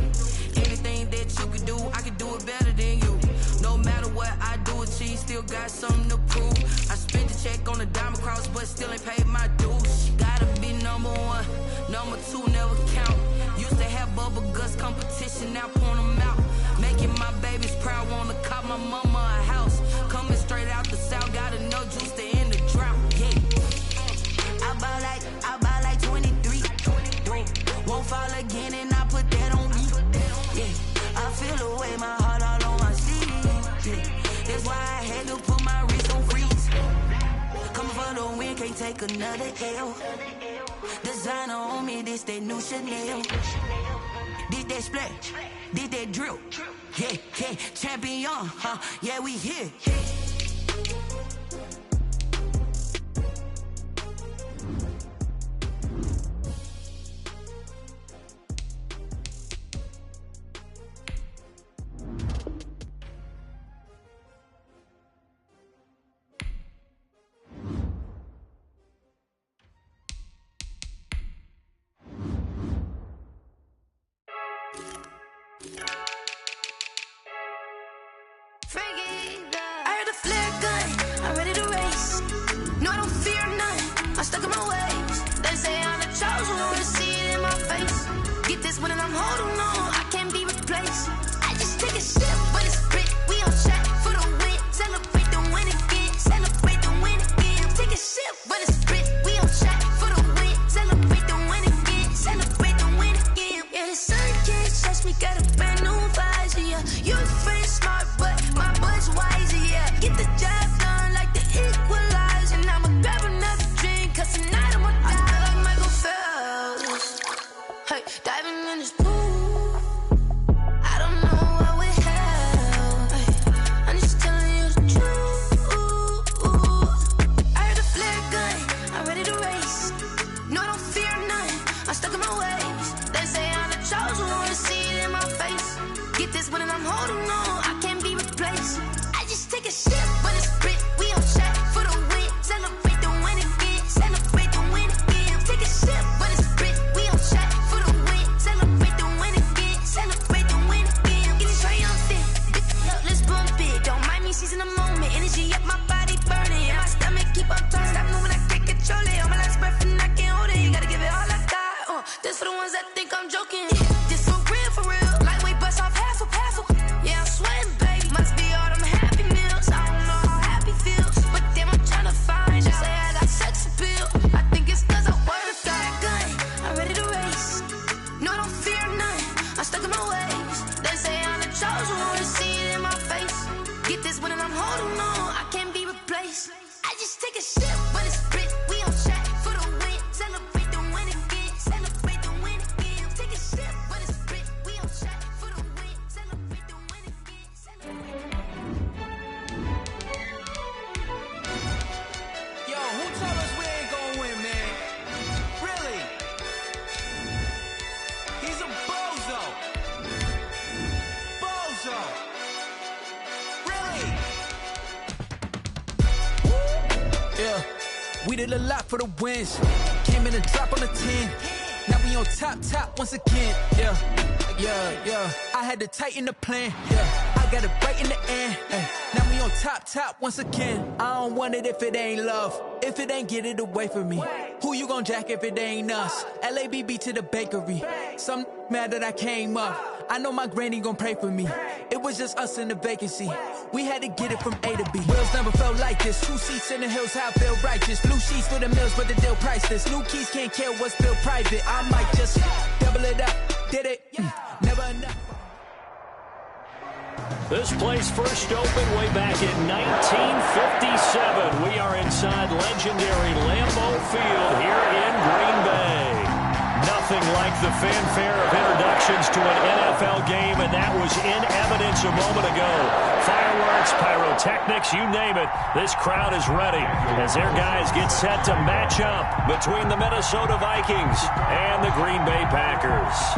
Anything that you could do, I could do it better than you. No matter what I do, achieve, still got something to prove. I spent the check on the diamond cross, but still ain't paid my dues. Gotta be number 1, number 2 never count. Used to have bubble guts competition, now point them out. Making my babies proud, wanna cop my mama a house. Coming straight out the south, gotta know juice to end the drought. Yeah, I buy like 23. Won't fall again and I put that on me. Yeah, I feel the way my heart all on my sleeve. Yeah, that's why I had to put my wrist on freeze. Coming for the win, can't take another L. Designer on me, this that new Chanel. Did that splash, did that drill. Yeah, champion, yeah, we here. fear none. I'm stuck in my ways. They say I'm the chosen one, to see it in my face. Get this one and I'm holding on. I can't be replaced. I just take a sip, but it's split. We on track for the win. Celebrate the win again. Celebrate the win again. Take a sip, but it's split. We on track for the win. Celebrate the win again. Celebrate the win again. Yeah, the sun can't touch me. Got a brand new visor. Yeah, you friend smart, but my bud's wiser. Yeah, get the job done like the equalizer. And I'ma grab another drink, 'cause tonight I'ma die like Michael Phelps. Hey, diving in this pool. I don't know what we have. Hey, I'm just telling you the truth. I heard the flare gun. I'm ready to race. No, I don't fear none. I'm stuck in my ways. They say I'm the chosen one, to see it in my face. Get this one and I'm holding on. I can't be replaced. I just take a sip, but it's split. We on track for the win. Celebrate the win again. Celebrate the win again. Take a sip, but it's split. We on track for the win. Celebrate the win again. Celebrate the win again. Get it triumphant. Let's bump it. Don't mind me seizing the moment. Energy up, my body burning. And my stomach keep on turning. Stop moving, I can't control it. On my last breath and I can't hold it. You gotta give it all I got. This for the ones that think I'm joking. This for real. Lightweight bust off half a. Yeah, I'm sweating, baby. Must be all them happy meals. I don't know how happy feels, but damn, I'm trying to find out. Say I got sex appeal. I think it's 'cause I work a gun. I'm ready to race. No, I don't fear none. I'm stuck in my ways. They say I'm the chosen one, to see it in my face. Get this one and I'm holding on. I can't be replaced. I just take a sip, but it's split. We on track for the win. Celebrate the win again. Celebrate the win again. Take a sip, but it's split. We on track for the win. Celebrate the win again. Yo, who told us we ain't gonna win, man? Really? He's a bozo. Bozo. Really? Yeah, we did a lot for the wins. Came in and drop on the 10. Now we on top once again. Yeah. I had to tighten the plan. Yeah, I got it right in the end. Now we on top once again. I don't want it if it ain't love. If it ain't, get it away from me. Who you gon' jack if it ain't us? LABB to the bakery. Some mad that I came up. I know my granny gon' pray for me. It was just us in the vacancy. We had to get it from A to B. Wheels never felt like this. 2 seats in the hills, how I feel righteous. Blue sheets for the mills, but the deal priceless. New keys can't care what's still private. I might just double it up. Did it? Never enough. This place first opened way back in 1957. We are inside legendary Lambeau Field here in Green Bay. Nothing like the fanfare of introductions to an NFL game, and that was in evidence a moment ago. Fireworks, pyrotechnics, you name it. This crowd is ready as their guys get set to match up between the Minnesota Vikings and the Green Bay Packers.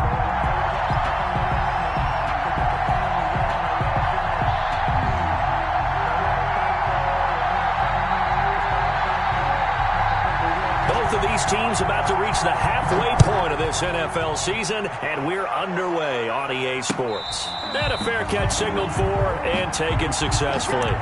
Both of these teams about to reach the halfway point of this NFL season, and we're underway on EA Sports. And a fair catch signaled for and taken successfully.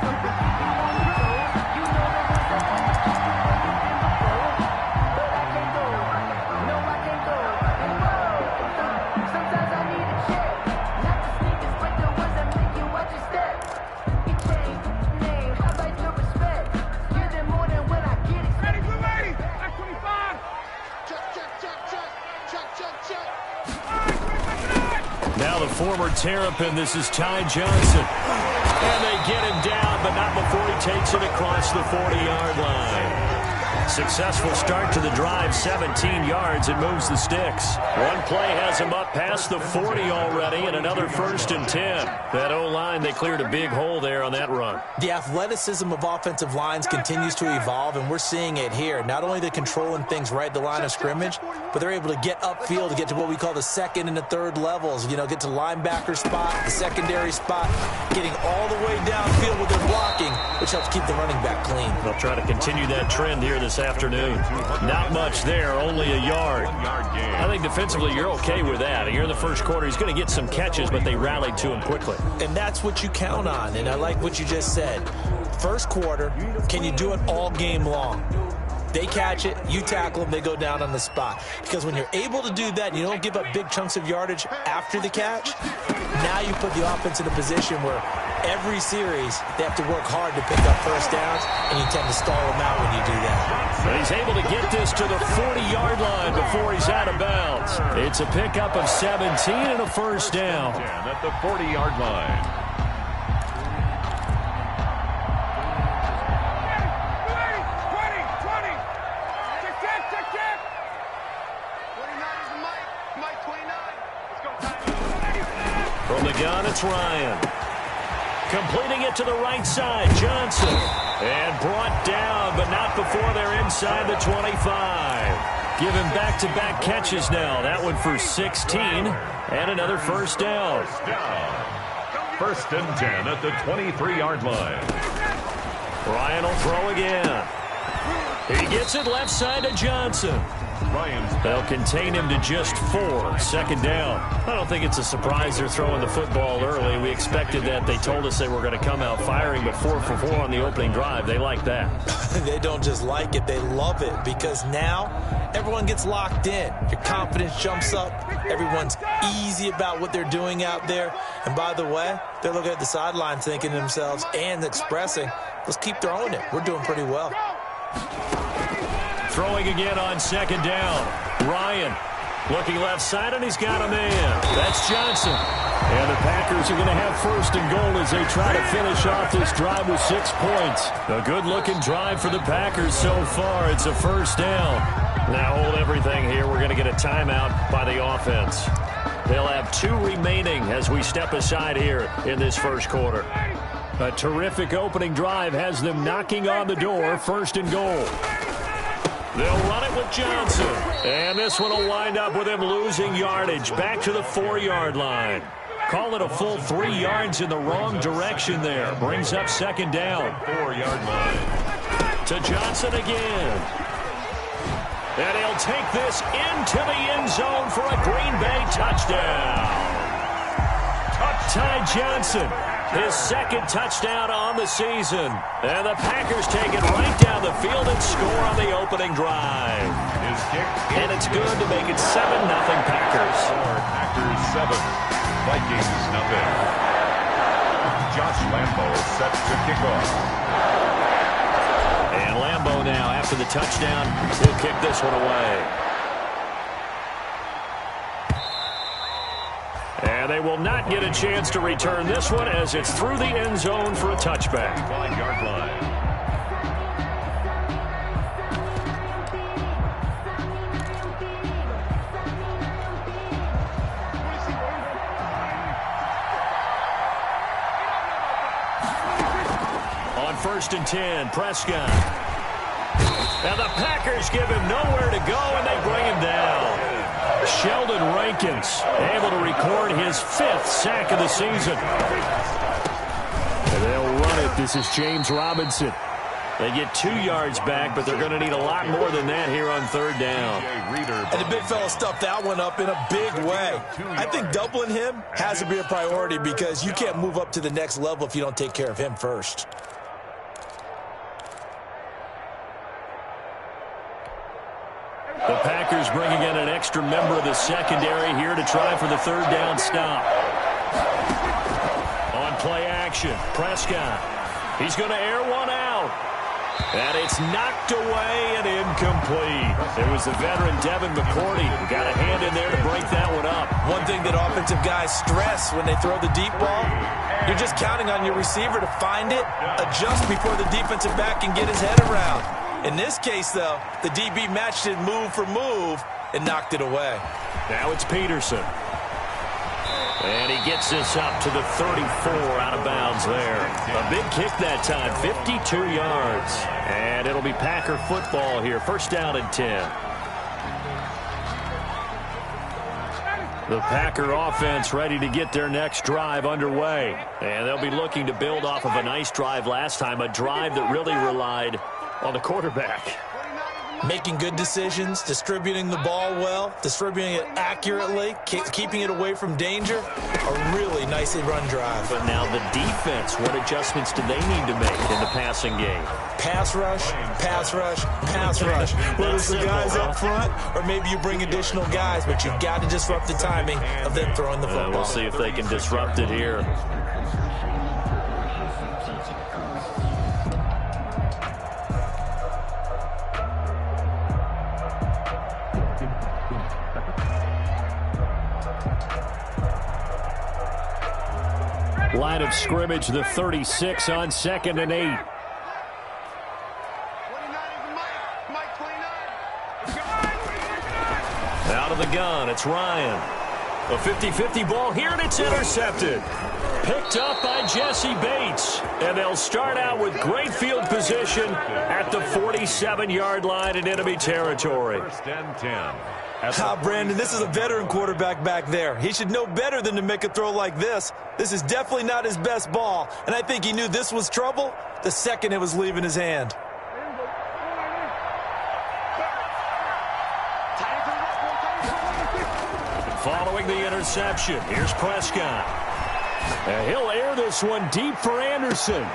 Now the former Terrapin, this is Ty Johnson. And they get him down, but not before he takes it across the 40-yard line. Successful start to the drive, 17 yards, and moves the sticks. One play has him up past the 40 already, and another 1st and 10. That O-line, they cleared a big hole there on that run. The athleticism of offensive lines continues to evolve, and we're seeing it here. Not only the controlling things right at the line of scrimmage, but they're able to get upfield to get to what we call the second and the third levels. You know, get to linebacker spot, the secondary spot, getting all the way downfield with their blocking, which helps keep the running back clean. They'll try to continue that trend here this afternoon. Not much there, only a yard. I think defensively you're okay with that. Here in the first quarter, he's going to get some catches, but they rallied to him quickly. And that's what you count on, and I like what you just said. First quarter, can you do it all game long? They catch it, you tackle them, they go down on the spot. Because when you're able to do that and you don't give up big chunks of yardage after the catch, now you put the offense in a position where every series they have to work hard to pick up first downs, and you tend to stall them out when you do that. But he's able to get this to the 40-yard line before he's out of bounds. It's a pickup of 17 and a first down. At the 40-yard line. From the gun, it's Ryan. Completing it to the right side, Johnson. And brought down, but not before they're inside the 25. Give him back-to-back catches now. That one for 16, and another first down. First and 10 at the 23-yard line. Ryan will throw again. He gets it left side to Johnson. They'll contain him to just 4. Second down. I don't think it's a surprise they're throwing the football early. We expected that. They told us they were going to come out firing, but 4 for 4 on the opening drive. They like that. They don't just like it. They love it because now everyone gets locked in. Your confidence jumps up. Everyone's easy about what they're doing out there. And by the way, they're looking at the sideline thinking to themselves and expressing, let's keep throwing it. We're doing pretty well. Throwing again on second down. Ryan looking left side, and he's got a man. That's Johnson. And the Packers are going to have first and goal as they try to finish off this drive with 6 points. A good-looking drive for the Packers so far. It's a first down. Now hold everything here. We're going to get a timeout by the offense. They'll have 2 remaining as we step aside here in this first quarter. A terrific opening drive has them knocking on the door. First and goal. They'll run it with Johnson. And this one will wind up with him losing yardage. Back to the 4-yard line. Call it a full 3 yards in the wrong direction there. Brings up second down. 4-yard line. To Johnson again. And he'll take this into the end zone for a Green Bay touchdown. Ty Johnson. His second touchdown on the season. And the Packers take it right down the field and score on the opening drive. His kick. And it's good to make it 7-0 Packers. Packers 7, Vikings nothing. Josh Lambo set to kick off. And Lambo now, after the touchdown, he'll kick this one away. And they will not get a chance to return this one as it's through the end zone for a touchback. 5-yard line. On first and 10, Prescott. And the Packers give him nowhere to go, and they bring him down. Sheldon Rankins able to record his 5th sack of the season. And they'll run it. This is James Robinson. They get 2 yards back, but they're going to need a lot more than that here on third down. And the big fella stuffed that one up in a big way. I think doubling him has to be a priority because you can't move up to the next level if you don't take care of him first. The Packers bringing in an extra member of the secondary here to try for the third down stop. On play action, Prescott. He's going to air one out. And it's knocked away and incomplete. It was the veteran Devin McCourty who got a hand in there to break that one up. One thing that offensive guys stress when they throw the deep ball, you're just counting on your receiver to find it, adjust before the defensive back can get his head around. In this case, though, the DB matched it move for move and knocked it away. Now it's Peterson. And he gets this up to the 34 out of bounds there. A big kick that time, 52 yards. And it'll be Packer football here. First down and 10. The Packer offense ready to get their next drive underway. And they'll be looking to build off of a nice drive last time, a drive that really relied on the quarterback. making good decisions, distributing the ball well, distributing it accurately, keeping it away from danger. A really nicely run drive. But now the defense, what adjustments do they need to make in the passing game? Pass rush, pass rush, pass rush. Whether it's the guys up front or maybe you bring additional guys, but you've got to disrupt the timing of them throwing the football. We'll see if they can disrupt it here. Line of scrimmage, the 36 on 2nd and 8. Out of the gun, it's Ryan. A 50-50 ball here, and it's intercepted. Picked up by Jesse Bates. And they'll start out with great field position at the 47-yard line in enemy territory. 1st and 10. Brandon, this is a veteran quarterback back there. He should know better than to make a throw like this. This is definitely not his best ball, and I think he knew this was trouble the second it was leaving his hand. Following the interception, here's Prescott. And he'll air this one deep for Anderson.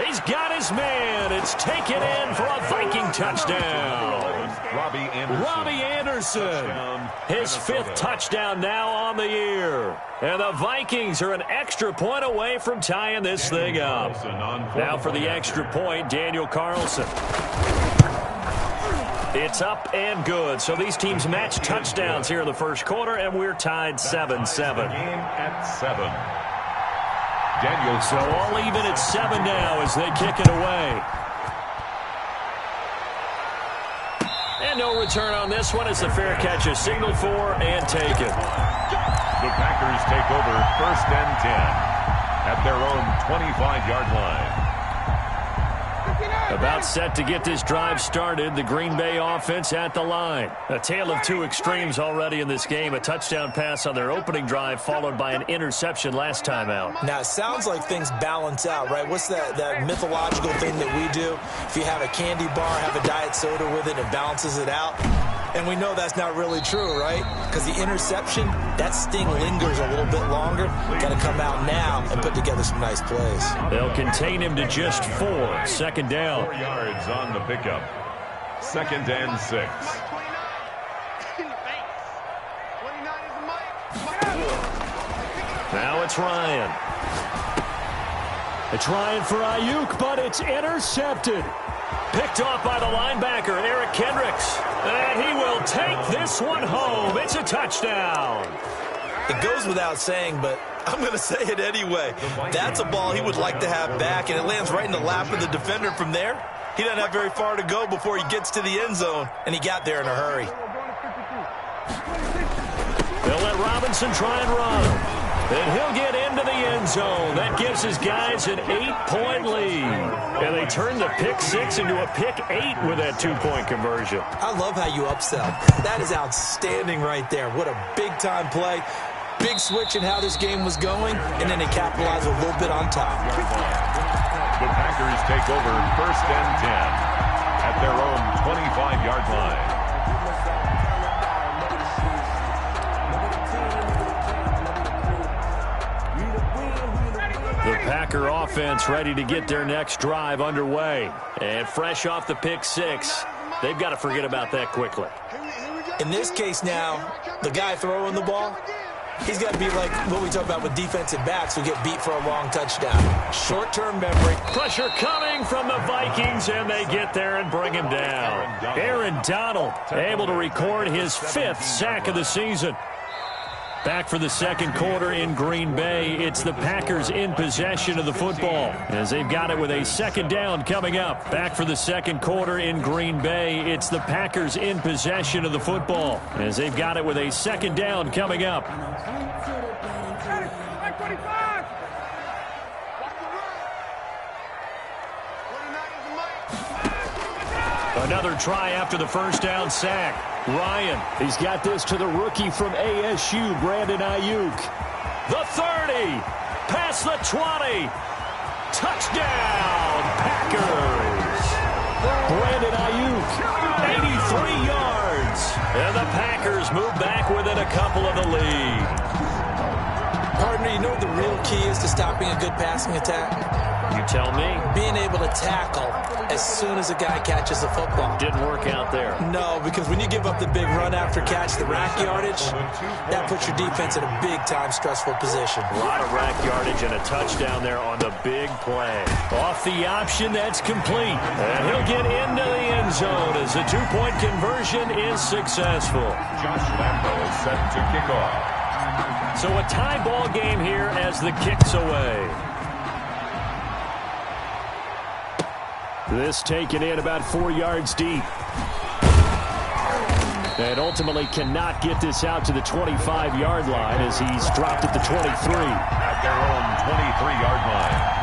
He's got his man. It's taken in for a Viking touchdown. Robbie Anderson. His 5th touchdown now on the year. And the Vikings are an extra point away from tying this thing up. Now for the extra point, Daniel Carlson. It's up and good. So these teams match touchdowns here in the first quarter, and we're tied 7-7. Game at 7. Daniel. So all even at 7 now as they kick it away. And no return on this one as the fair catch is signaled for and taken. The Packers take over 1st and 10 at their own 25-yard line. About set to get this drive started, the Green Bay offense at the line. A tale of two extremes already in this game. A touchdown pass on their opening drive followed by an interception last time out. Now, it sounds like things balance out, right? What's that mythological thing that we do? If you have a candy bar, have a diet soda with it, it balances it out. And we know that's not really true, right? Because the interception, that sting lingers a little bit longer. Got to come out now and put together some nice plays. They'll contain him to just 4. 2nd down. 4 yards on the pickup. 2nd and 6. Now it's Ryan. It's Ryan for Ayuk, but it's intercepted. Picked off by the linebacker, Eric Kendricks. And he will take this one home. It's a touchdown. It goes without saying, but I'm going to say it anyway. That's a ball he would like to have back, and it lands right in the lap of the defender from there. He doesn't have very far to go before he gets to the end zone, and he got there in a hurry. They'll let Robinson try and run. And he'll get into the end zone. That gives his guys an 8-point lead. And they turn the pick 6 into a pick 8 with that 2-point conversion. I love how you upsell. That is outstanding right there. What a big-time play. Big switch in how this game was going, and then they capitalize a little bit on top. The Packers take over 1st and 10 at their own 25-yard line. The Packer offense ready to get their next drive underway. And fresh off the pick 6, they've got to forget about that quickly. In this case now, the guy throwing the ball, he's got to be like what we talk about with defensive backs who get beat for a long touchdown. Short-term memory. Pressure coming from the Vikings, and they get there and bring him down. Aaron Donald able to record his 5th sack of the season. Back for the second quarter in Green Bay. It's the Packers in possession of the football as they've got it with a 2nd down coming up. Back for the second quarter in Green Bay. It's the Packers in possession of the football as they've got it with a 2nd down coming up. Another try after the first down sack. Ryan, he's got this to the rookie from ASU, Brandon Ayuk. The 30, past the 20. Touchdown, Packers. Brandon Ayuk, the Packers move back within a couple of the lead. Partner, you know what the real key is to stopping a good passing attack? You tell me. Being able to tackle as soon as a guy catches the football. Didn't work out there. No, because when you give up the big run after catch, the rack yardage, that puts your defense in a big-time stressful position. A lot of rack yardage and a touchdown there on the big play. Off the option, that's complete. And he'll get into the end zone as the two-point conversion is successful. Josh Lambo is set to kick off. So a tie ball game here as the kick's away. This taken in about 4 yards deep. And ultimately cannot get this out to the 25-yard line as he's dropped at the 23. At their own 23-yard line.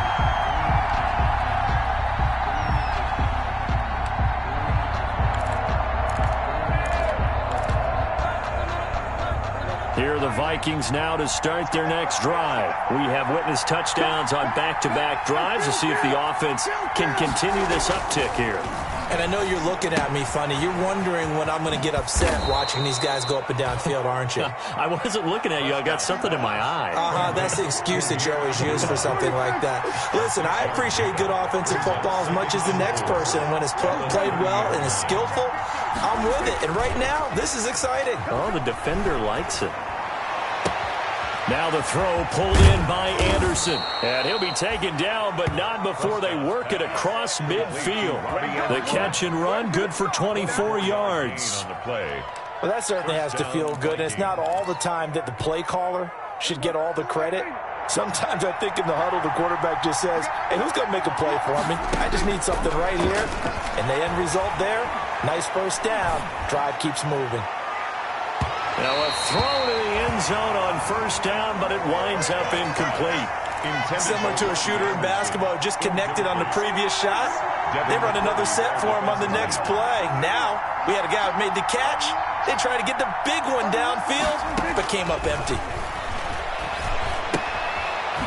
Here are the Vikings now to start their next drive. We have witnessed touchdowns on back-to-back drives to see if the offense can continue this uptick here. And I know you're looking at me funny. You're wondering when I'm going to get upset watching these guys go up and down field, aren't you? I wasn't looking at you. I got something in my eye. That's the excuse that you always use for something like that. Listen, I appreciate good offensive football as much as the next person. When it's played well and is skillful, I'm with it. And right now, this is exciting. Oh, the defender likes it. Now the throw pulled in by Anderson. And he'll be taken down, but not before they work it across midfield. The catch and run, good for 24 yards. Well, that certainly has to feel good. And it's not all the time that the play caller should get all the credit. Sometimes I think in the huddle, the quarterback just says, hey, who's going to make a play for me? I just need something right here. And the end result there, nice first down. Drive keeps moving. Now a throw to the end zone on first down, but it winds up incomplete. Similar to a shooter in basketball who just connected on the previous shot. They run another set for him on the next play. Now we had a guy who made the catch. They tried to get the big one downfield, but came up empty.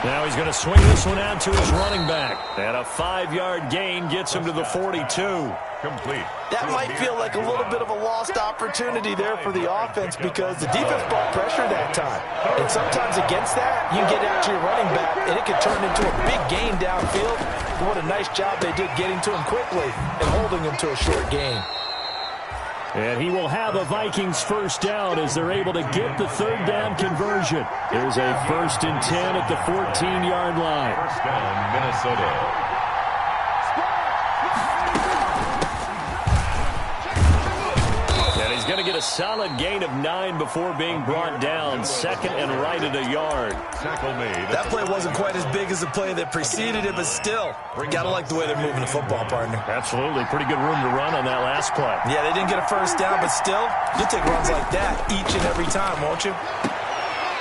Now he's going to swing this one out to his running back. And a 5-yard gain gets him to the 42. Complete. That might feel like a little bit of a lost opportunity there for the offense because the defense brought pressure that time. And sometimes against that, you get out to your running back, and it can turn into a big gain downfield. But what a nice job they did getting to him quickly and holding him to a short gain. And he will have a Vikings first down as they're able to get the third down conversion. There's a 1st and 10 at the 14-yard line. First down, Minnesota. And he's going to get a solid gain of 9 before being brought down. 2nd and right at a yard. Tackle made. That play wasn't quite as big as the play that preceded it, but still, got to like the way they're moving the football, partner. Absolutely. Pretty good room to run on that last play. Yeah, they didn't get a first down, but still, you'll take runs like that each and every time, won't you?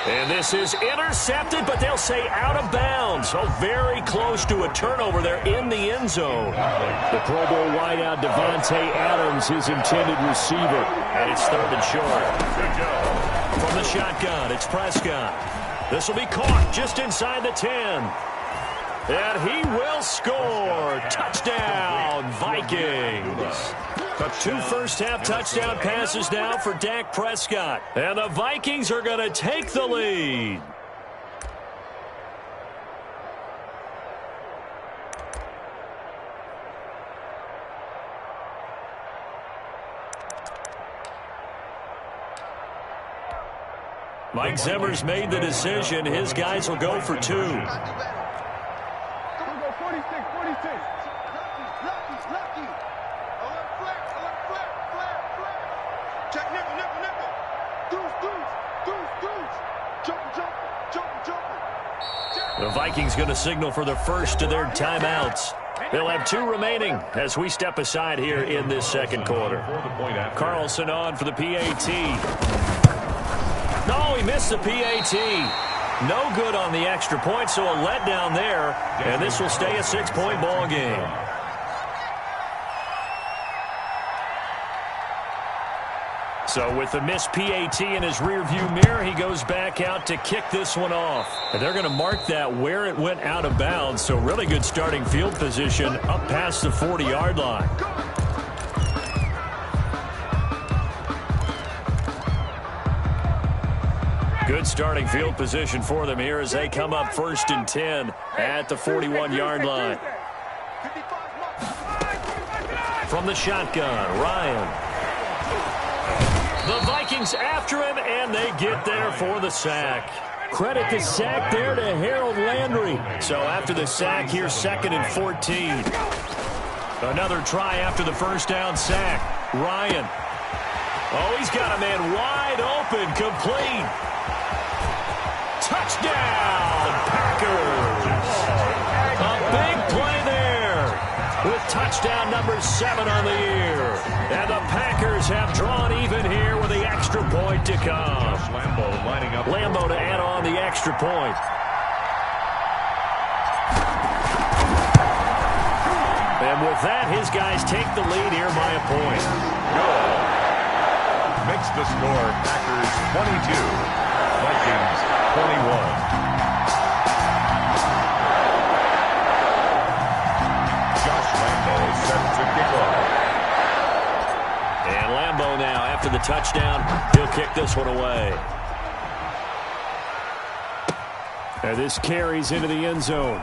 And this is intercepted, but they'll say out of bounds. So very close to a turnover there in the end zone. The Pro Bowl wideout Devontae Adams, his intended receiver. And it's 3rd and short. From the shotgun, it's Prescott. This will be caught just inside the 10. And he will score. Touchdown, Vikings. 2 first-half touchdown passes now for Dak Prescott. And the Vikings are going to take the lead. Mike Zimmer's made the decision. His guys will go for 2. The Vikings going to signal for the first of their timeouts. They'll have 2 remaining as we step aside here in this second quarter. Carlson on for the PAT. No, he missed the PAT. No good on the extra point, so a letdown there. And this will stay a 6-point ball game. So with the missed PAT in his rearview mirror, he goes back out to kick this one off. And they're going to mark that where it went out of bounds. So really good starting field position up past the 40-yard line. Good starting field position for them here as they come up 1st and 10 at the 41-yard line. From the shotgun, Ryan. The Vikings after him, and they get there for the sack. Credit the sack there to Harold Landry. So after the sack, here's 2nd and 14. Another try after the first down sack. Ryan. Oh, he's got a man wide open, complete. Touchdown, Packers. A big play there with touchdown number 7 on the year. And the Packers have drawn even here with the extra point to come. Lambeau lining up. Lambeau to add on the extra point. And with that, his guys take the lead here by a point. Good. Makes the score Packers 22, Vikings 21. Josh Lambeau set to kick off. And Lambeau now, after the touchdown, he'll kick this one away. And this carries into the end zone.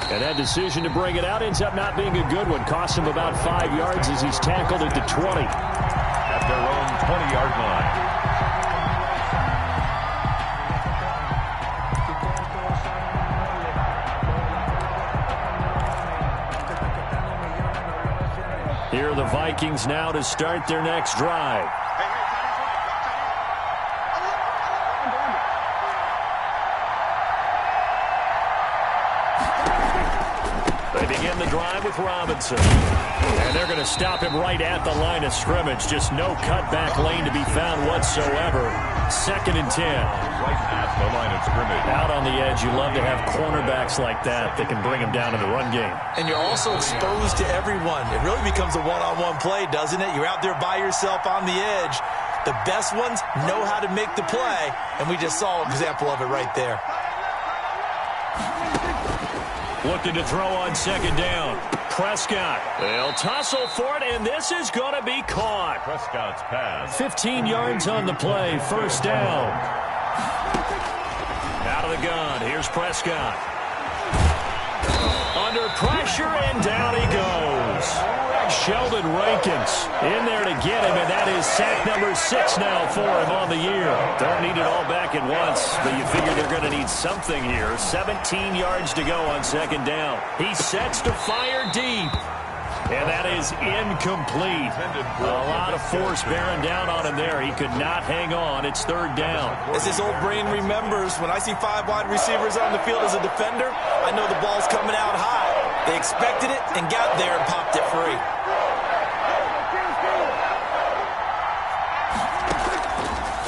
And that decision to bring it out ends up not being a good one. Costs him about 5 yards as he's tackled at the 20. At their own 20-yard line. Here are the Vikings now to start their next drive. They begin the drive with Robinson. And they're going to stop him right at the line of scrimmage. Just no cutback lane to be found whatsoever. 2nd and 10. Right at the line of scrimmage. Out on the edge, you love to have cornerbacks like that that can bring him down in the run game. And you're also exposed to everyone. It really becomes a one-on-one play, doesn't it? You're out there by yourself on the edge. The best ones know how to make the play, and we just saw an example of it right there. Looking to throw on 2nd down. Prescott. They'll tussle for it, and this is going to be caught. Prescott's pass. 15 yards on the play. 1st down. Out of the gun. Here's Prescott. Under pressure, and down he goes. Sheldon Rankins in there to get him, and that is sack number 6 now for him on the year. Don't need it all back at once, but you figure they're going to need something here. 17 yards to go on 2nd down. He sets to fire deep, and that is incomplete. A lot of force bearing down on him there. He could not hang on. It's 3rd down. As his old brain remembers, when I see 5 wide receivers on the field as a defender, I know the ball's coming out high. They expected it and got there and popped it free.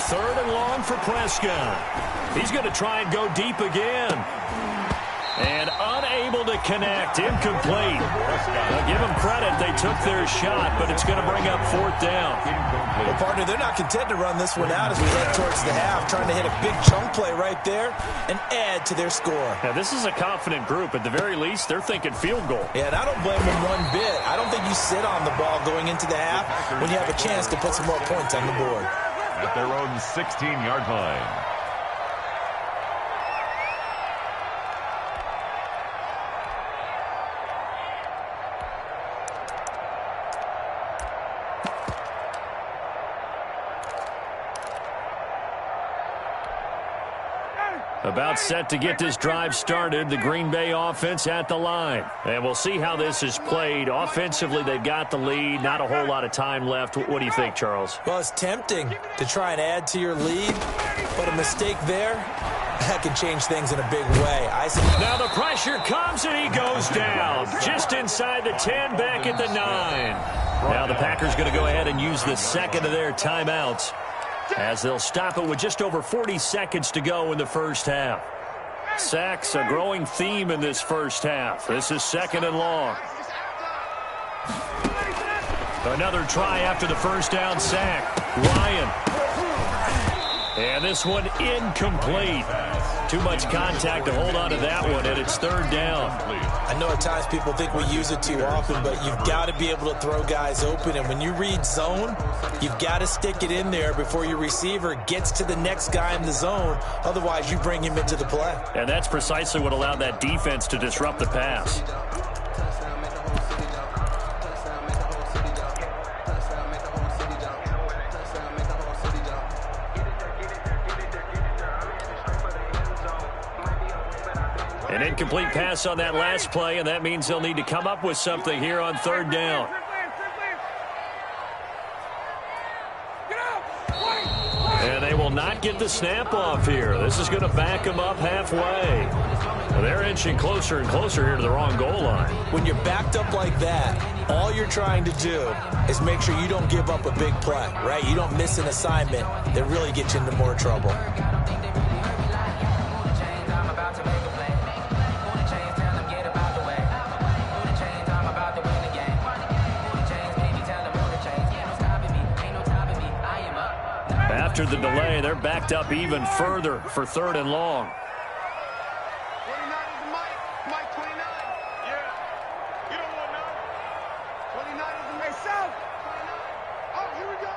3rd and long for Prescott. He's going to try and go deep again. And unable to connect. Incomplete. Now give them credit. They took their shot, but it's going to bring up 4th down. Well, partner, they're not content to run this one out as we head towards the half, trying to hit a big chunk play right there and add to their score. Now, this is a confident group. At the very least, they're thinking field goal. Yeah, and I don't blame them one bit. I don't think you sit on the ball going into the half when you have a chance to put some more points on the board. At their own 16-yard line. About set to get this drive started, the Green Bay offense at the line. And we'll see how this is played. Offensively, they've got the lead. Not a whole lot of time left. What do you think, Charles? Well, it's tempting to try and add to your lead, but a mistake there, that can change things in a big way. Now the pressure comes, and he goes down. Just inside the 10, back at the 9. Now the Packers going to go ahead and use the 2nd of their timeouts, as they'll stop it with just over 40 seconds to go in the first half. Sacks, a growing theme in this first half. This is 2nd and long. Another try after the first down sack. Ryan. And this one incomplete. Too much contact to hold on to that one, and it's third down. I know at times people think we use it too often, but you've got to be able to throw guys open. And when you read zone, you've got to stick it in there before your receiver gets to the next guy in the zone. Otherwise, you bring him into the play. And that's precisely what allowed that defense to disrupt the pass. An incomplete pass on that last play, and that means they'll need to come up with something here on third down. And they will not get the snap off here. This is going to back them up halfway. They're inching closer and closer here to the wrong goal line. When you're backed up like that, all you're trying to do is make sure you don't give up a big play, right? You don't miss an assignment that really gets you into more trouble. After the delay, they're backed up even further for third and long. 29 is Mike 29. Yeah. You don't want none. 29 is the Mike South. 29. Oh, here we go.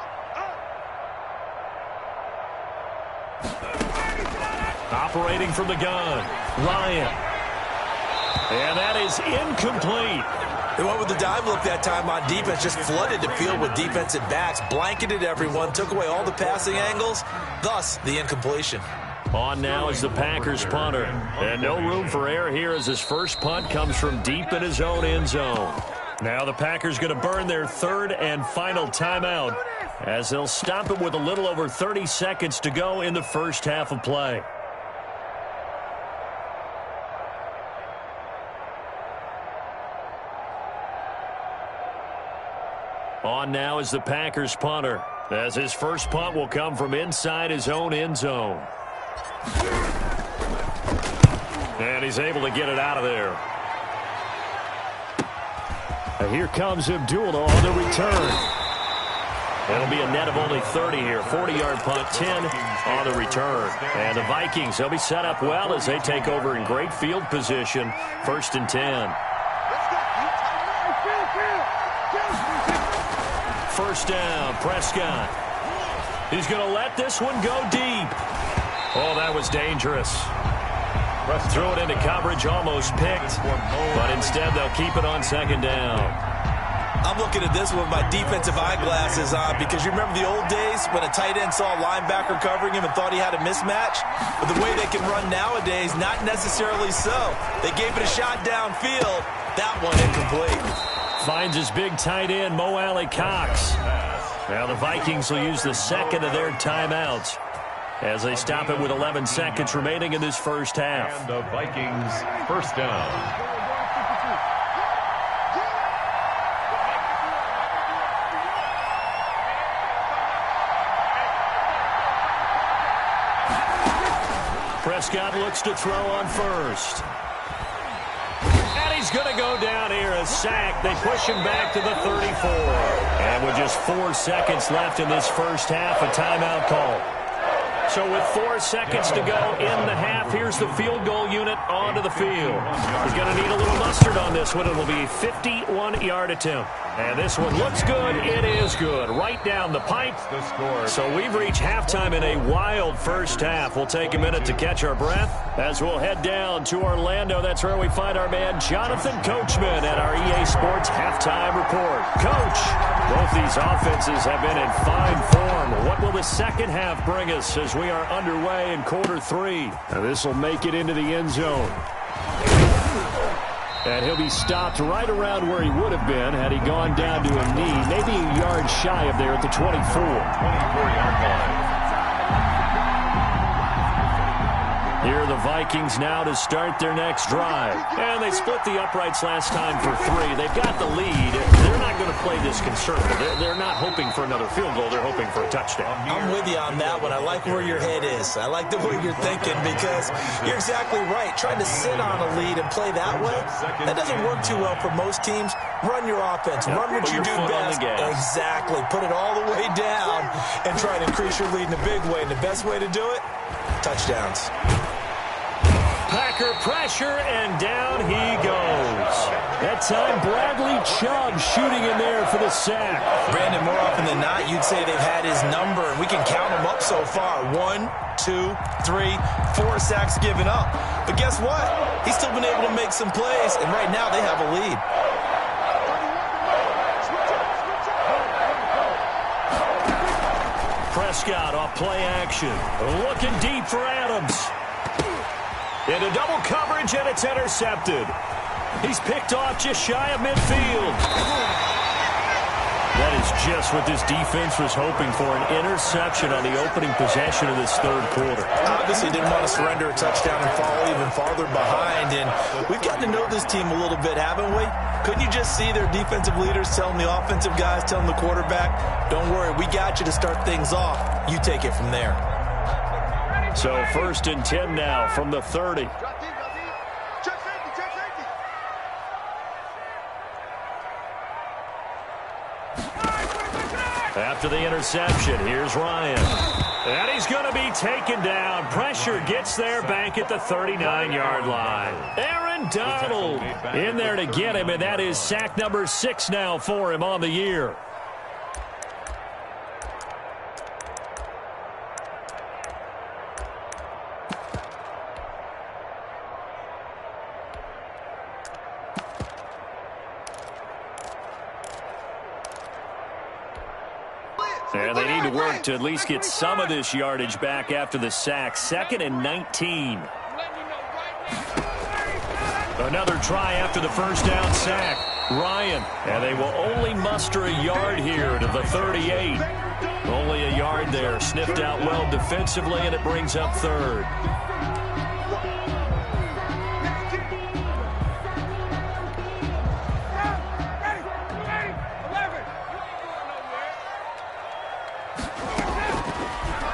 Operating from the gun, Ryan. And that is incomplete. They went with the dive look that time on defense, just flooded the field with defensive backs, blanketed everyone, took away all the passing angles, thus the incompletion. On now is the Packers punter. And no room for error here as his first punt comes from deep in his own end zone. Now the Packers going to burn their third and final timeout as they'll stop it with a little over 30 seconds to go in the first half of play. On now is the Packers punter, as his first punt will come from inside his own end zone. And he's able to get it out of there. And here comes Abdullah on the return. It'll be a net of only 30 here. 40-yard punt, 10 on the return. And the Vikings, they'll be set up well as they take over in great field position. First and 10. First down, Prescott. He's going to let this one go deep. Oh, that was dangerous. Threw it into coverage, almost picked, but instead they'll keep it on second down. I'm looking at this with my defensive eyeglasses on because you remember the old days when a tight end saw a linebacker covering him and thought he had a mismatch? But the way they can run nowadays, not necessarily so. They gave it a shot downfield. That one incomplete. Finds his big tight end, Mo Alley Cox. Now the Vikings will use the second of their timeouts as they stop it with 11 seconds remaining in this first half. And the Vikings first down. Prescott looks to throw on first. He's going to go down here, a sack. They push him back to the 34. And with just 4 seconds left in this first half, a timeout call. So with 4 seconds to go in the half, here's the field goal unit onto the field. He's going to need a little mustard on this one. It'll be a 51-yard attempt. And this one looks good. It is good. Right down the pipe. So we've reached halftime in a wild first half. We'll take a minute to catch our breath as we'll head down to Orlando. That's where we find our man Jonathan Coachman at our EA Sports Halftime Report. Coach, both these offenses have been in fine form. What will the second half bring us as we are underway in quarter 3? Now this will make it into the end zone. And he'll be stopped right around where he would have been had he gone down to a knee, maybe a yard shy of there at the 24. 24-yard line. Here are the Vikings now to start their next drive. And they split the uprights last time for 3. They've got the lead. They're not going to play this conservative. They're not hoping for another field goal. They're hoping for a touchdown. I'm with you on that one. I like where your head is. I like the way you're thinking because you're exactly right. Trying to sit on a lead and play that way, that doesn't work too well for most teams. Run your offense. Run what you do best. Exactly. Put it all the way down and try to increase your lead in a big way. And the best way to do it, touchdowns. Packer pressure, and down he goes. That time, Bradley Chubb shooting in there for the sack. Brandon, more often than not, you'd say they've had his number, and we can count them up so far. 1, 2, 3, 4 sacks given up. But guess what? He's still been able to make some plays, and right now they have a lead. Prescott off play action. Looking deep for Adams. Into double coverage, and it's intercepted. He's picked off just shy of midfield. That is just what this defense was hoping for, an interception on the opening possession of this third quarter. Obviously didn't want to surrender a touchdown and fall even farther behind, and we've gotten to know this team a little bit, haven't we? Couldn't you just see their defensive leaders telling the offensive guys, telling the quarterback, don't worry, we got you to start things off. You take it from there. So 1st and 10 now from the 30. After the interception, here's Ryan. And he's going to be taken down. Pressure gets there back at the 39-yard line. Aaron Donald in there to get him, and that is sack number 6 now for him on the year. And they need to work to at least get some of this yardage back after the sack. 2nd and 19. Another try after the first down sack. Ryan, and they will only muster a yard here to the 38. Only a yard there. Sniffed out well defensively, and it brings up 3rd.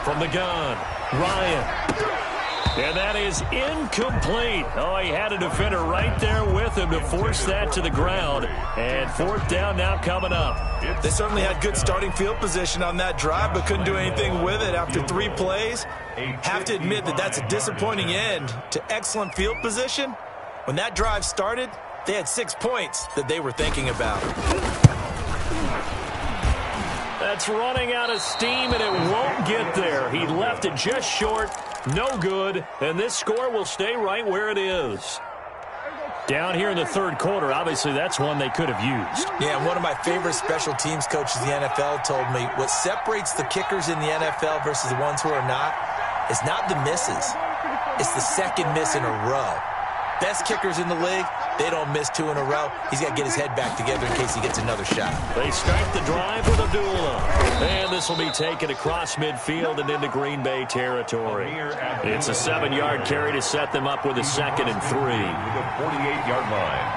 From the gun, Ryan. And that is incomplete. Oh, he had a defender right there with him to force that to the ground. And 4th down now coming up. They certainly had good starting field position on that drive, but couldn't do anything with it after 3 plays. Have to admit that that's a disappointing end to excellent field position. When that drive started, they had 6 points that they were thinking about. That's running out of steam, and it won't get there. He left it just short, no good, and this score will stay right where it is. Down here in the 3rd quarter, obviously that's one they could have used. Yeah, one of my favorite special teams coaches in the NFL told me what separates the kickers in the NFL versus the ones who are not is not the misses. It's the 2nd miss in a row. Best kickers in the league, they don't miss 2 in a row. He's got to get his head back together in case he gets another shot. They start the drive with Abdullah. And this will be taken across midfield and into Green Bay territory. It's a 7-yard carry to set them up with a 2nd and 3. To the 48-yard line.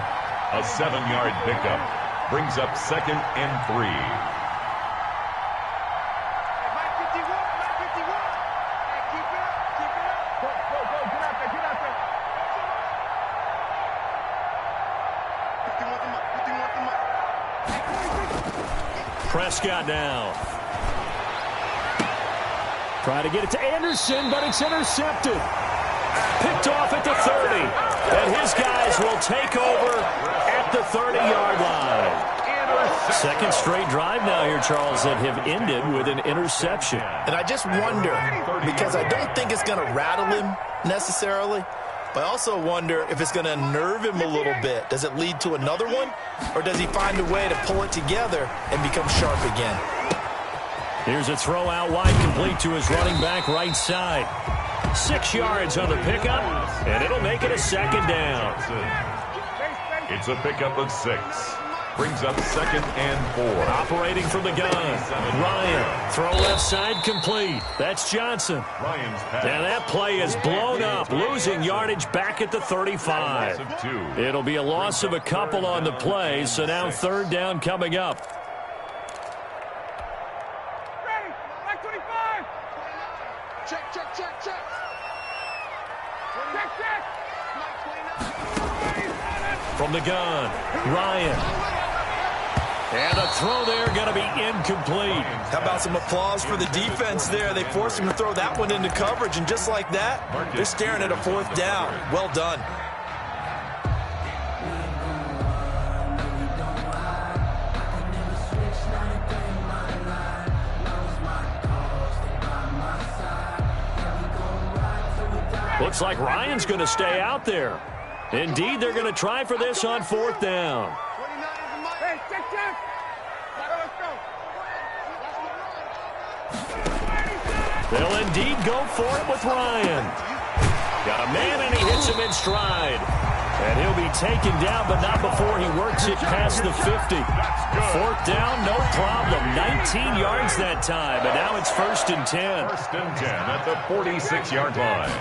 A 7-yard pickup brings up 2nd and 3. Prescott now. Trying to get it to Anderson, but it's intercepted. Picked off at the 30. And his guys will take over at the 30-yard line. 2nd straight drive now here, Charles, that have ended with an interception. And I just wonder, because I don't think it's going to rattle him necessarily, but I also wonder if it's going to unnerve him a little bit. Does it lead to another one? Or does he find a way to pull it together and become sharp again? Here's a throw out wide, complete to his running back right side. 6 yards on the pickup, and it'll make it a 2nd down. It's a pickup of 6. Brings up 2nd and 4. Operating from the gun. Ryan. Throw left side complete. That's Johnson. Ryan's pass. And that play is blown up, losing yardage back at the 35. It'll be a loss of a couple on the play, so now 3rd down coming up. Ready. Back 25. Check, check, check, check. Check, check. From the gun, Ryan. And a throw there going to be incomplete. How about some applause for the defense there? They forced him to throw that one into coverage, and just like that, they're staring at a 4th down. Well done. Looks like Ryan's going to stay out there. Indeed, they're going to try for this on 4th down. Hey, check, check. Let's go. They'll indeed go for it with Ryan. Got a man, and he hits him in stride. And he'll be taken down, but not before he works it past the 50. 4th down, no problem. 19 yards that time, and now it's 1st and 10. 1st and 10 at the 46-yard line.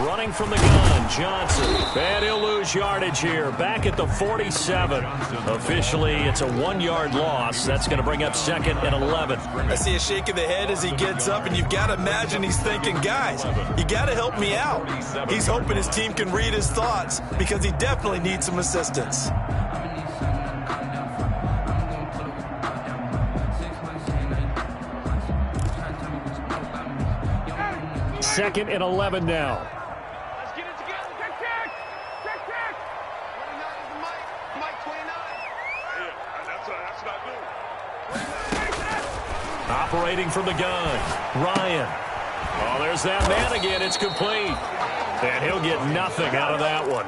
Running from the gun, Johnson. And he'll lose yardage here, back at the 47. Officially, it's a 1-yard loss. That's going to bring up 2nd and 11. I see a shake of the head as he gets up, and you've got to imagine he's thinking, guys, you got to help me out. He's hoping his team can read his thoughts because he definitely needs some assistance. Second and 11 now. Let's get it together. Check, check. Check, check. 29 is the Mike 29. Yeah, that's what I do. Operating from the gun, Ryan. Oh, there's that man again. It's complete. And he'll get nothing out of that one.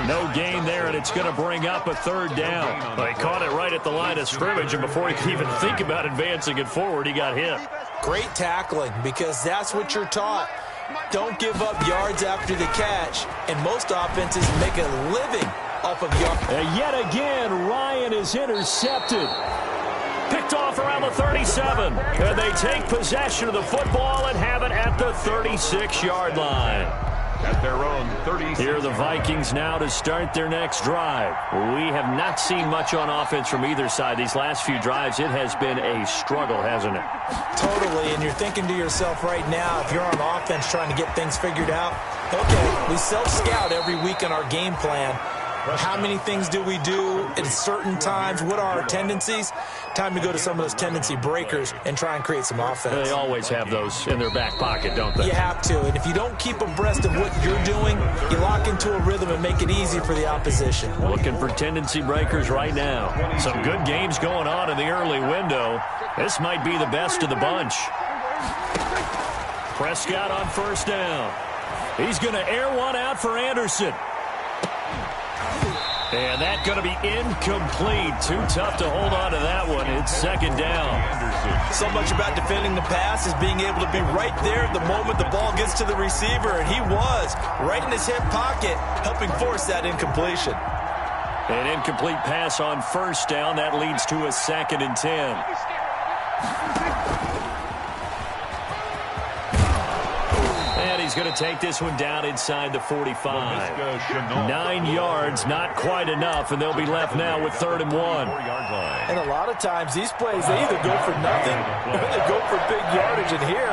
No gain there, and it's going to bring up a 3rd down. They caught it right at the line of scrimmage, and before he could even think about advancing it forward, he got hit. Great tackling, because that's what you're taught. Don't give up yards after the catch, and most offenses make a living off of yards. And yet again, Ryan is intercepted. Picked off around the 37, and they take possession of the football and have it at the 36-yard line. At their own 36. Here are the Vikings now to start their next drive. We have not seen much on offense from either side. These last few drives, it has been a struggle, hasn't it? Totally, and you're thinking to yourself right now, if you're on offense trying to get things figured out, okay, we self-scout every week in our game plan. How many things do we do at certain times? What are our tendencies? Time to go to some of those tendency breakers and try and create some offense. They always have those in their back pocket, don't they? You have to, and if you don't keep abreast of what you're doing, you lock into a rhythm and make it easy for the opposition. Looking for tendency breakers right now. Some good games going on in the early window. This might be the best of the bunch. Prescott on 1st down. He's going to air one out for Anderson. And that's going to be incomplete. Too tough to hold on to that one. It's 2nd down. So much about defending the pass is being able to be right there at the moment the ball gets to the receiver. And he was right in his hip pocket, helping force that incompletion. An incomplete pass on 1st down. That leads to a 2nd and 10. He's going to take this one down inside the 45. 9 yards, not quite enough, and they'll be left now with 3rd and 1. And a lot of times these plays, they either go for nothing or they go for big yardage. And here,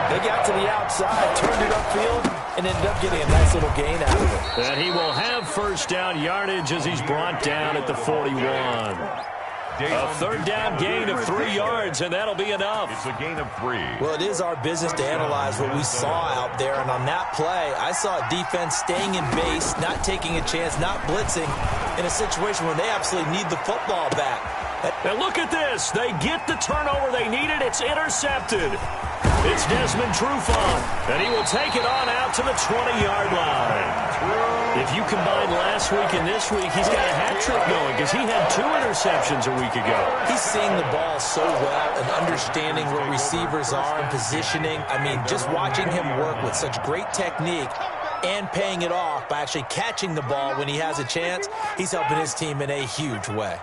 they got to the outside, turned it upfield, and ended up getting a nice little gain out of it. And he will have 1st down yardage as he's brought down at the 41. A 3rd down gain of 3 yards, and that'll be enough. It's a gain of 3. Well, it is our business to analyze what we saw out there, and on that play, I saw a defense staying in base, not taking a chance, not blitzing, in a situation where they absolutely need the football back. And look at this. They get the turnover they needed. It's intercepted. It's Desmond Trufant, and he will take it on out to the 20-yard line. If you combine last week and this week, he's got a hat trick going because he had 2 interceptions a week ago. He's seeing the ball so well and understanding where receivers are and positioning. I mean, just watching him work with such great technique and paying it off by actually catching the ball when he has a chance. He's helping his team in a huge way.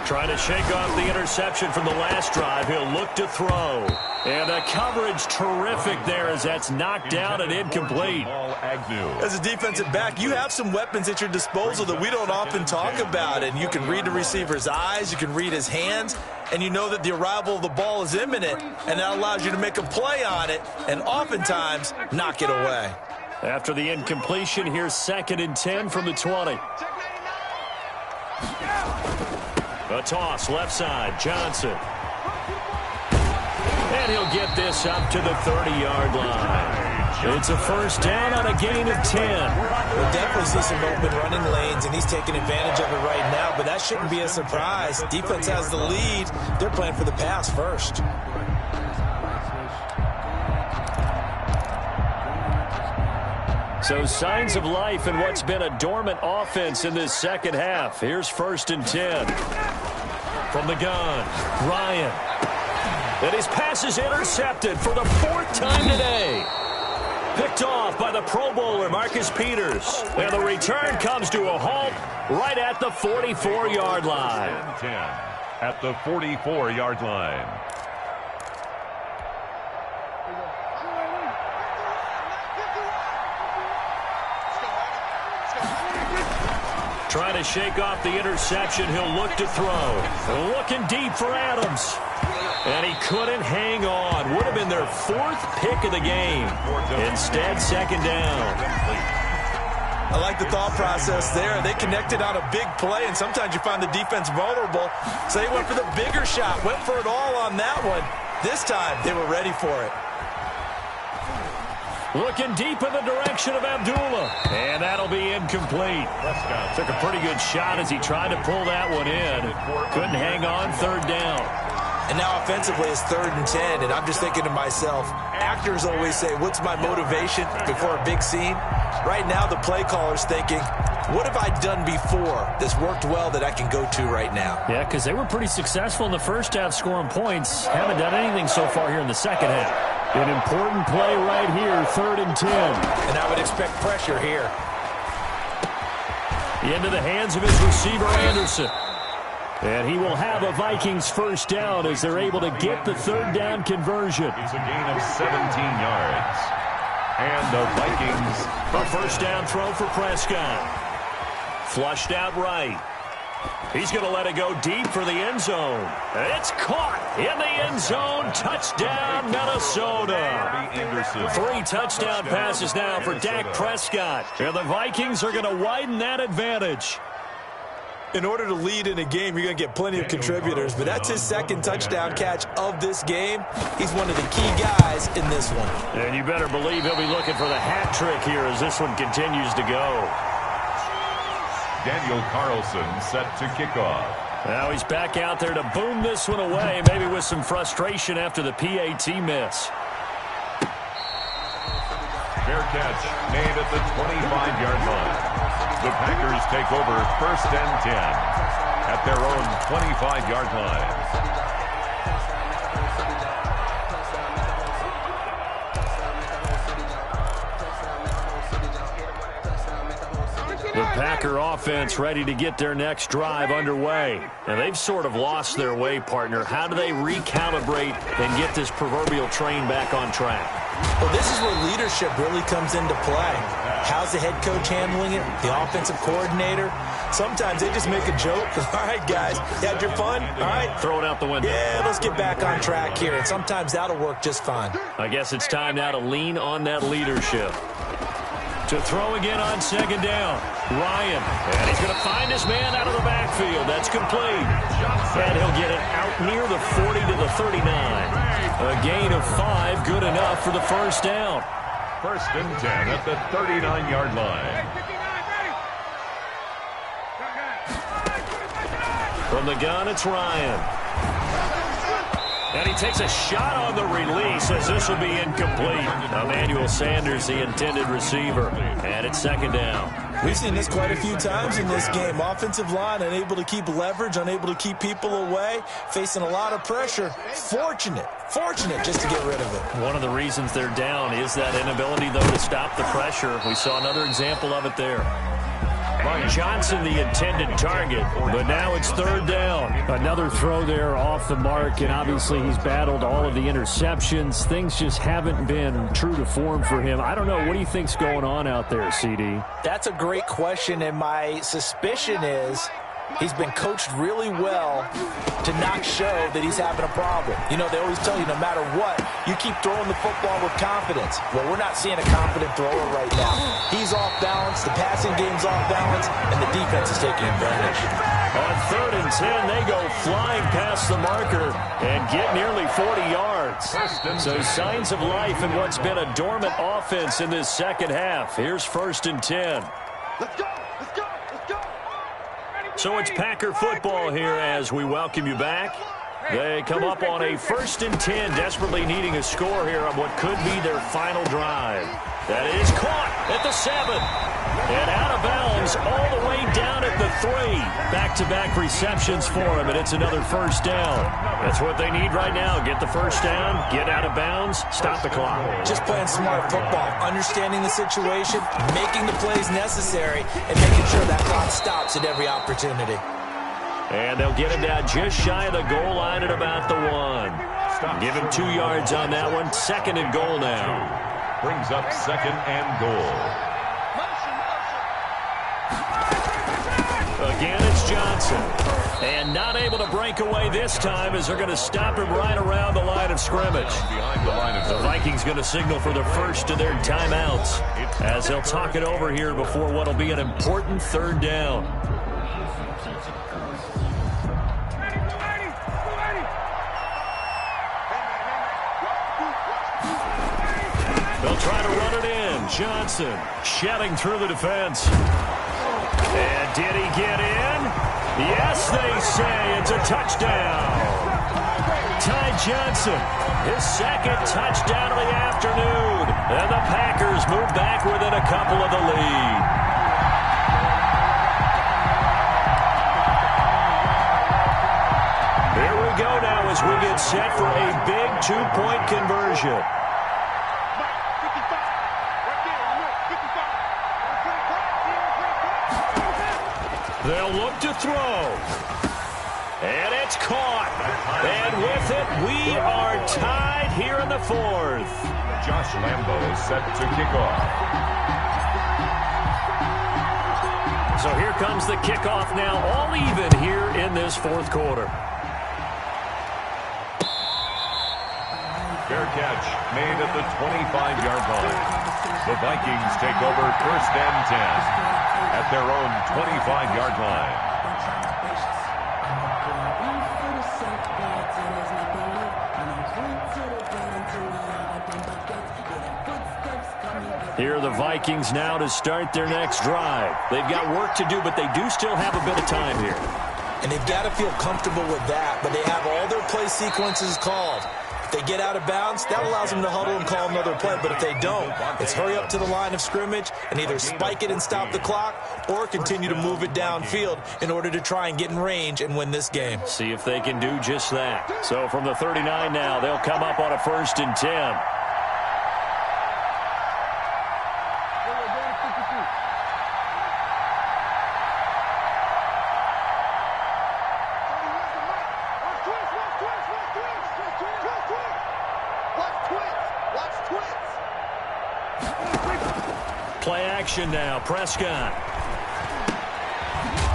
Trying to shake off the interception from the last drive. He'll look to throw. And the coverage terrific there as that's knocked down and incomplete. As a defensive back, you have some weapons at your disposal that we don't often talk about. And you can read the receiver's eyes, you can read his hands, and you know that the arrival of the ball is imminent, and that allows you to make a play on it and oftentimes knock it away. After the incompletion, here's 2nd and 10 from the 20. A toss, left side, Johnson. And he'll get this up to the 30-yard line. It's a first down on a gain of 10. We'll definitely see some open running lanes, and he's taking advantage of it right now, but that shouldn't be a surprise. Defense has the lead. They're playing for the pass first. So signs of life in what's been a dormant offense in this second half. Here's 1st and 10. From the gun, Ryan. And his pass is intercepted for the 4th time today. Picked off by the Pro Bowler, Marcus Peters. And the return comes to a halt right at the 44-yard line. 10 at the 44-yard line. Trying to shake off the interception. He'll look to throw. Looking deep for Adams. And he couldn't hang on. Would have been their 4th pick of the game. Instead, 2nd down. I like the thought process there. They connected on a big play, and sometimes you find the defense vulnerable. So they went for the bigger shot, went for it all on that one. This time, they were ready for it. Looking deep in the direction of Abdullah. And that'll be incomplete. Took a pretty good shot as he tried to pull that one in. Couldn't hang on, 3rd down. And now offensively it's 3rd and 10, and I'm just thinking to myself, actors always say, what's my motivation before a big scene? Right now the play caller's thinking, what have I done before that's worked well that I can go to right now? Yeah, because they were pretty successful in the first half scoring points. Haven't done anything so far here in the second half. An important play right here, 3rd and 10. And I would expect pressure here. Into the hands of his receiver, Anderson. And he will have a Vikings first down as they're able to get the 3rd down conversion. It's a gain of 17 yards. And the Vikings. A first down throw for Prescott. Flushed out right. He's going to let it go deep for the end zone. It's caught in the end zone. Touchdown, Minnesota. 3 touchdown passes now for Dak Prescott. And the Vikings are going to widen that advantage. In order to lead in a game, you're going to get plenty of contributors, but that's his 2nd touchdown catch of this game. He's one of the key guys in this one. And you better believe he'll be looking for the hat trick here as this one continues to go. Daniel Carlson set to kick off. Now he's back out there to boom this one away, maybe with some frustration after the PAT miss. Fair catch made at the 25-yard line. The Packers take over 1st and 10 at their own 25-yard line. The Packer offense ready to get their next drive underway. And they've sort of lost their way, partner. How do they recalibrate and get this proverbial train back on track? Well, this is where leadership really comes into play. How's the head coach handling it? The offensive coordinator? Sometimes they just make a joke. All right, guys, you had your fun? All right. Throw it out the window. Yeah, let's get back on track here. And sometimes that'll work just fine. I guess it's time now to lean on that leadership. To throw again on 2nd down. Ryan. And he's going to find his man out of the backfield. That's complete. And he'll get it out near the 40 to the 39. A gain of 5, good enough for the first down. 1st and 10 at the 39-yard line. From the gun, it's Ryan. And he takes a shot on the release as this will be incomplete. Emmanuel Sanders, the intended receiver. And it's 2nd down. We've seen this quite a few times in this game. Offensive line unable to keep leverage, unable to keep people away, facing a lot of pressure. Fortunate just to get rid of it. One of the reasons they're down is that inability, though, to stop the pressure. We saw another example of it there. Johnson, the intended target, but now it's third down. Another throw there off the mark, and obviously he's battled all of the interceptions. Things just haven't been true to form for him. I don't know. What do you think's going on out there, CD? That's a great question, and my suspicion is he's been coached really well to not show that he's having a problem. You know, they always tell you no matter what, you keep throwing the football with confidence. Well, we're not seeing a confident thrower right now. He's off balance, the passing game's off balance, and the defense is taking advantage. On 3rd and 10, they go flying past the marker and get nearly 40 yards. So signs of life in what's been a dormant offense in this second half. Here's 1st and 10. Let's go! Let's go! Let's go! So it's Packer football here as we welcome you back. They come up on a 1st and 10, desperately needing a score here on what could be their final drive. That is caught at the 7. And out of bounds all the way down at the 3. Back-to-back receptions for him, and it's another 1st down. That's what they need right now. Get the 1st down, get out of bounds, stop the clock. Just playing smart football, understanding the situation, making the plays necessary, and making sure that clock stops at every opportunity. And they'll get him down just shy of the goal line at about the 1. Give him 2 yards on that one. 2nd and goal now. Brings up 2nd and goal. Again, it's Johnson. And not able to break away this time as they're going to stop him right around the line of scrimmage. The Vikings going to signal for the first of their timeouts as they'll talk it over here before what will be an important 3rd down. They'll try to run it in. Johnson shedding through the defense. And did he get in? Yes, they say it's a touchdown. Ty Johnson, his 2nd touchdown of the afternoon. And the Packers move back within a couple of the lead. Here we go now as we get set for a big 2-point conversion. They'll look to throw. And it's caught. And with it, we are tied here in the 4th. Josh Lambo set to kick off. So here comes the kickoff now, all even here in this 4th quarter. Fair catch made at the 25-yard line. The Vikings take over 1st and 10 at their own 25-yard line. Here are the Vikings now to start their next drive. They've got work to do, but they do still have a bit of time here. And they've got to feel comfortable with that, but they have all their play sequences called. If they get out of bounds, that allows them to huddle and call another play. But if they don't, it's hurry up to the line of scrimmage and either spike it and stop the clock or continue to move it downfield in order to try and get in range and win this game. See if they can do just that. So from the 39 now, they'll come up on a 1st and 10. Play action now, Prescott.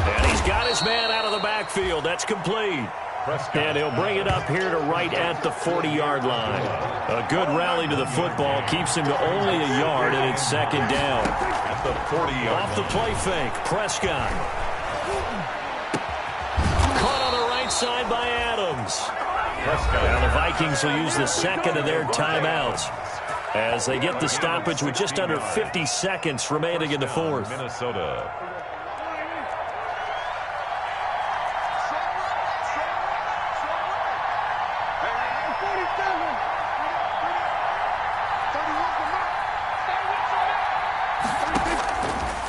And he's got his man out of the backfield. That's complete. And he'll bring it up here to right at the 40-yard line. A good rally to the football keeps him to only a yard, and it's 2nd down. At the 40-yard Off the play fake, Prescott. Caught on the right side by Adams. Now the Vikings will use the 2nd of their timeouts as they get the stoppage with just under 50 seconds remaining in the 4th. Minnesota.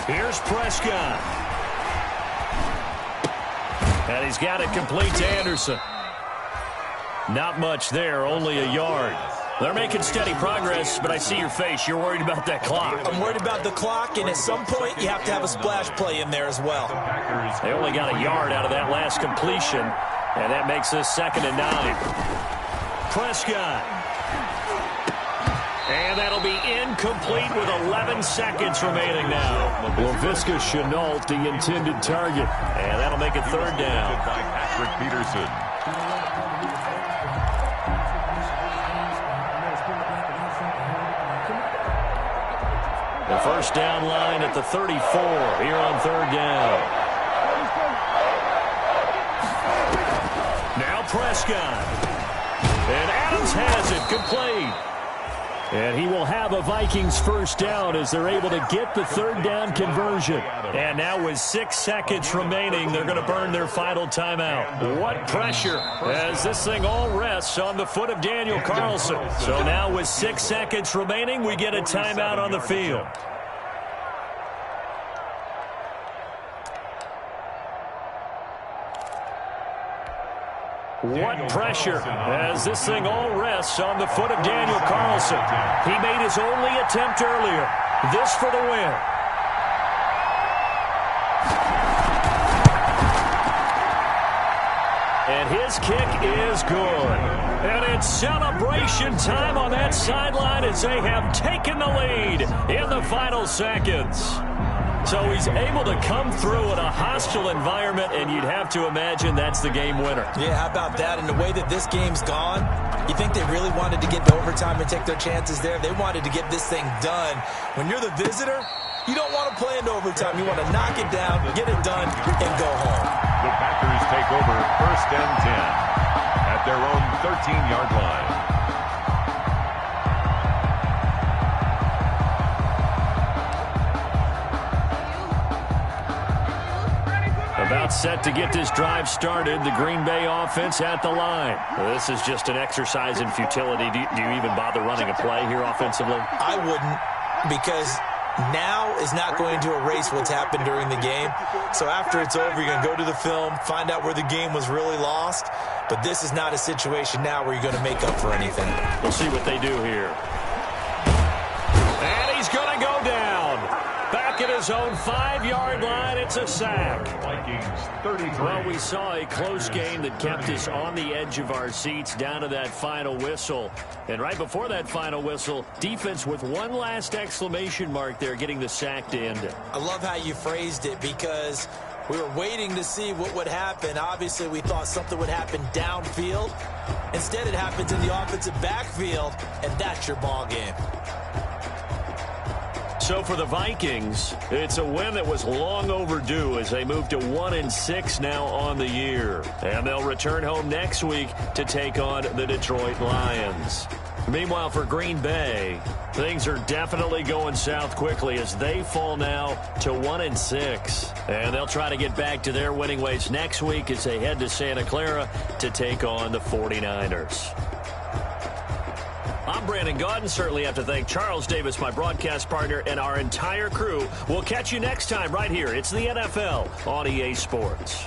Here's Here's Prescott. And he's got it complete to Anderson. Not much there, only a yard. They're making steady progress, but I see your face. You're worried about that clock. I'm worried about the clock, and at some point, you have to have a splash play in there as well. They only got a yard out of that last completion, and that makes this 2nd and 9. Prescott. And that'll be incomplete with 11 seconds remaining now. Well, Visca Chenault, the intended target. And that'll make it 3rd down. By Patrick Peterson. The first down line at the 34 here on 3rd down. Now Prescott. And Adams has it complete. And he will have a Vikings first down as they're able to get the 3rd down conversion. And now with 6 seconds remaining, they're going to burn their final timeout. What pressure as this thing all rests on the foot of Daniel Carlson. So now with 6 seconds remaining, we get a timeout on the field. What pressure as this thing all rests on the foot of Daniel Carlson. He made his only attempt earlier. This for the win. And his kick is good. And it's celebration time on that sideline as they have taken the lead in the final seconds. So he's able to come through in a hostile environment, and you'd have to imagine that's the game winner. Yeah, how about that? And the way that this game's gone, you think they really wanted to get to overtime and take their chances there? They wanted to get this thing done. When you're the visitor, you don't want to play into overtime. You want to knock it down, get it done, and go home. The Packers take over 1st and 10 at their own 13-yard line. About set to get this drive started, the Green Bay offense at the line. This is just an exercise in futility. Do you even bother running a play here offensively? I wouldn't, because now is not going to erase what's happened during the game. So after it's over, you're going to go to the film, find out where the game was really lost. But this is not a situation now where you're going to make up for anything. We'll see what they do here. And he's going to go down. Back at his own 5-yard line, it's a sack. Vikings 33. Well, we saw a close game that kept us on the edge of our seats down to that final whistle. And right before that final whistle, defense with one last exclamation mark there, getting the sack to end it. I love how you phrased it, because we were waiting to see what would happen. Obviously, we thought something would happen downfield. Instead, it happens in the offensive backfield, and that's your ball game. So for the Vikings, it's a win that was long overdue as they move to 1-6 now on the year. And they'll return home next week to take on the Detroit Lions. Meanwhile, for Green Bay, things are definitely going south quickly as they fall now to 1-6. And they'll try to get back to their winning ways next week as they head to Santa Clara to take on the 49ers. I'm Brandon Gaudin. Certainly have to thank Charles Davis, my broadcast partner, and our entire crew. We'll catch you next time right here. It's the NFL on EA Sports.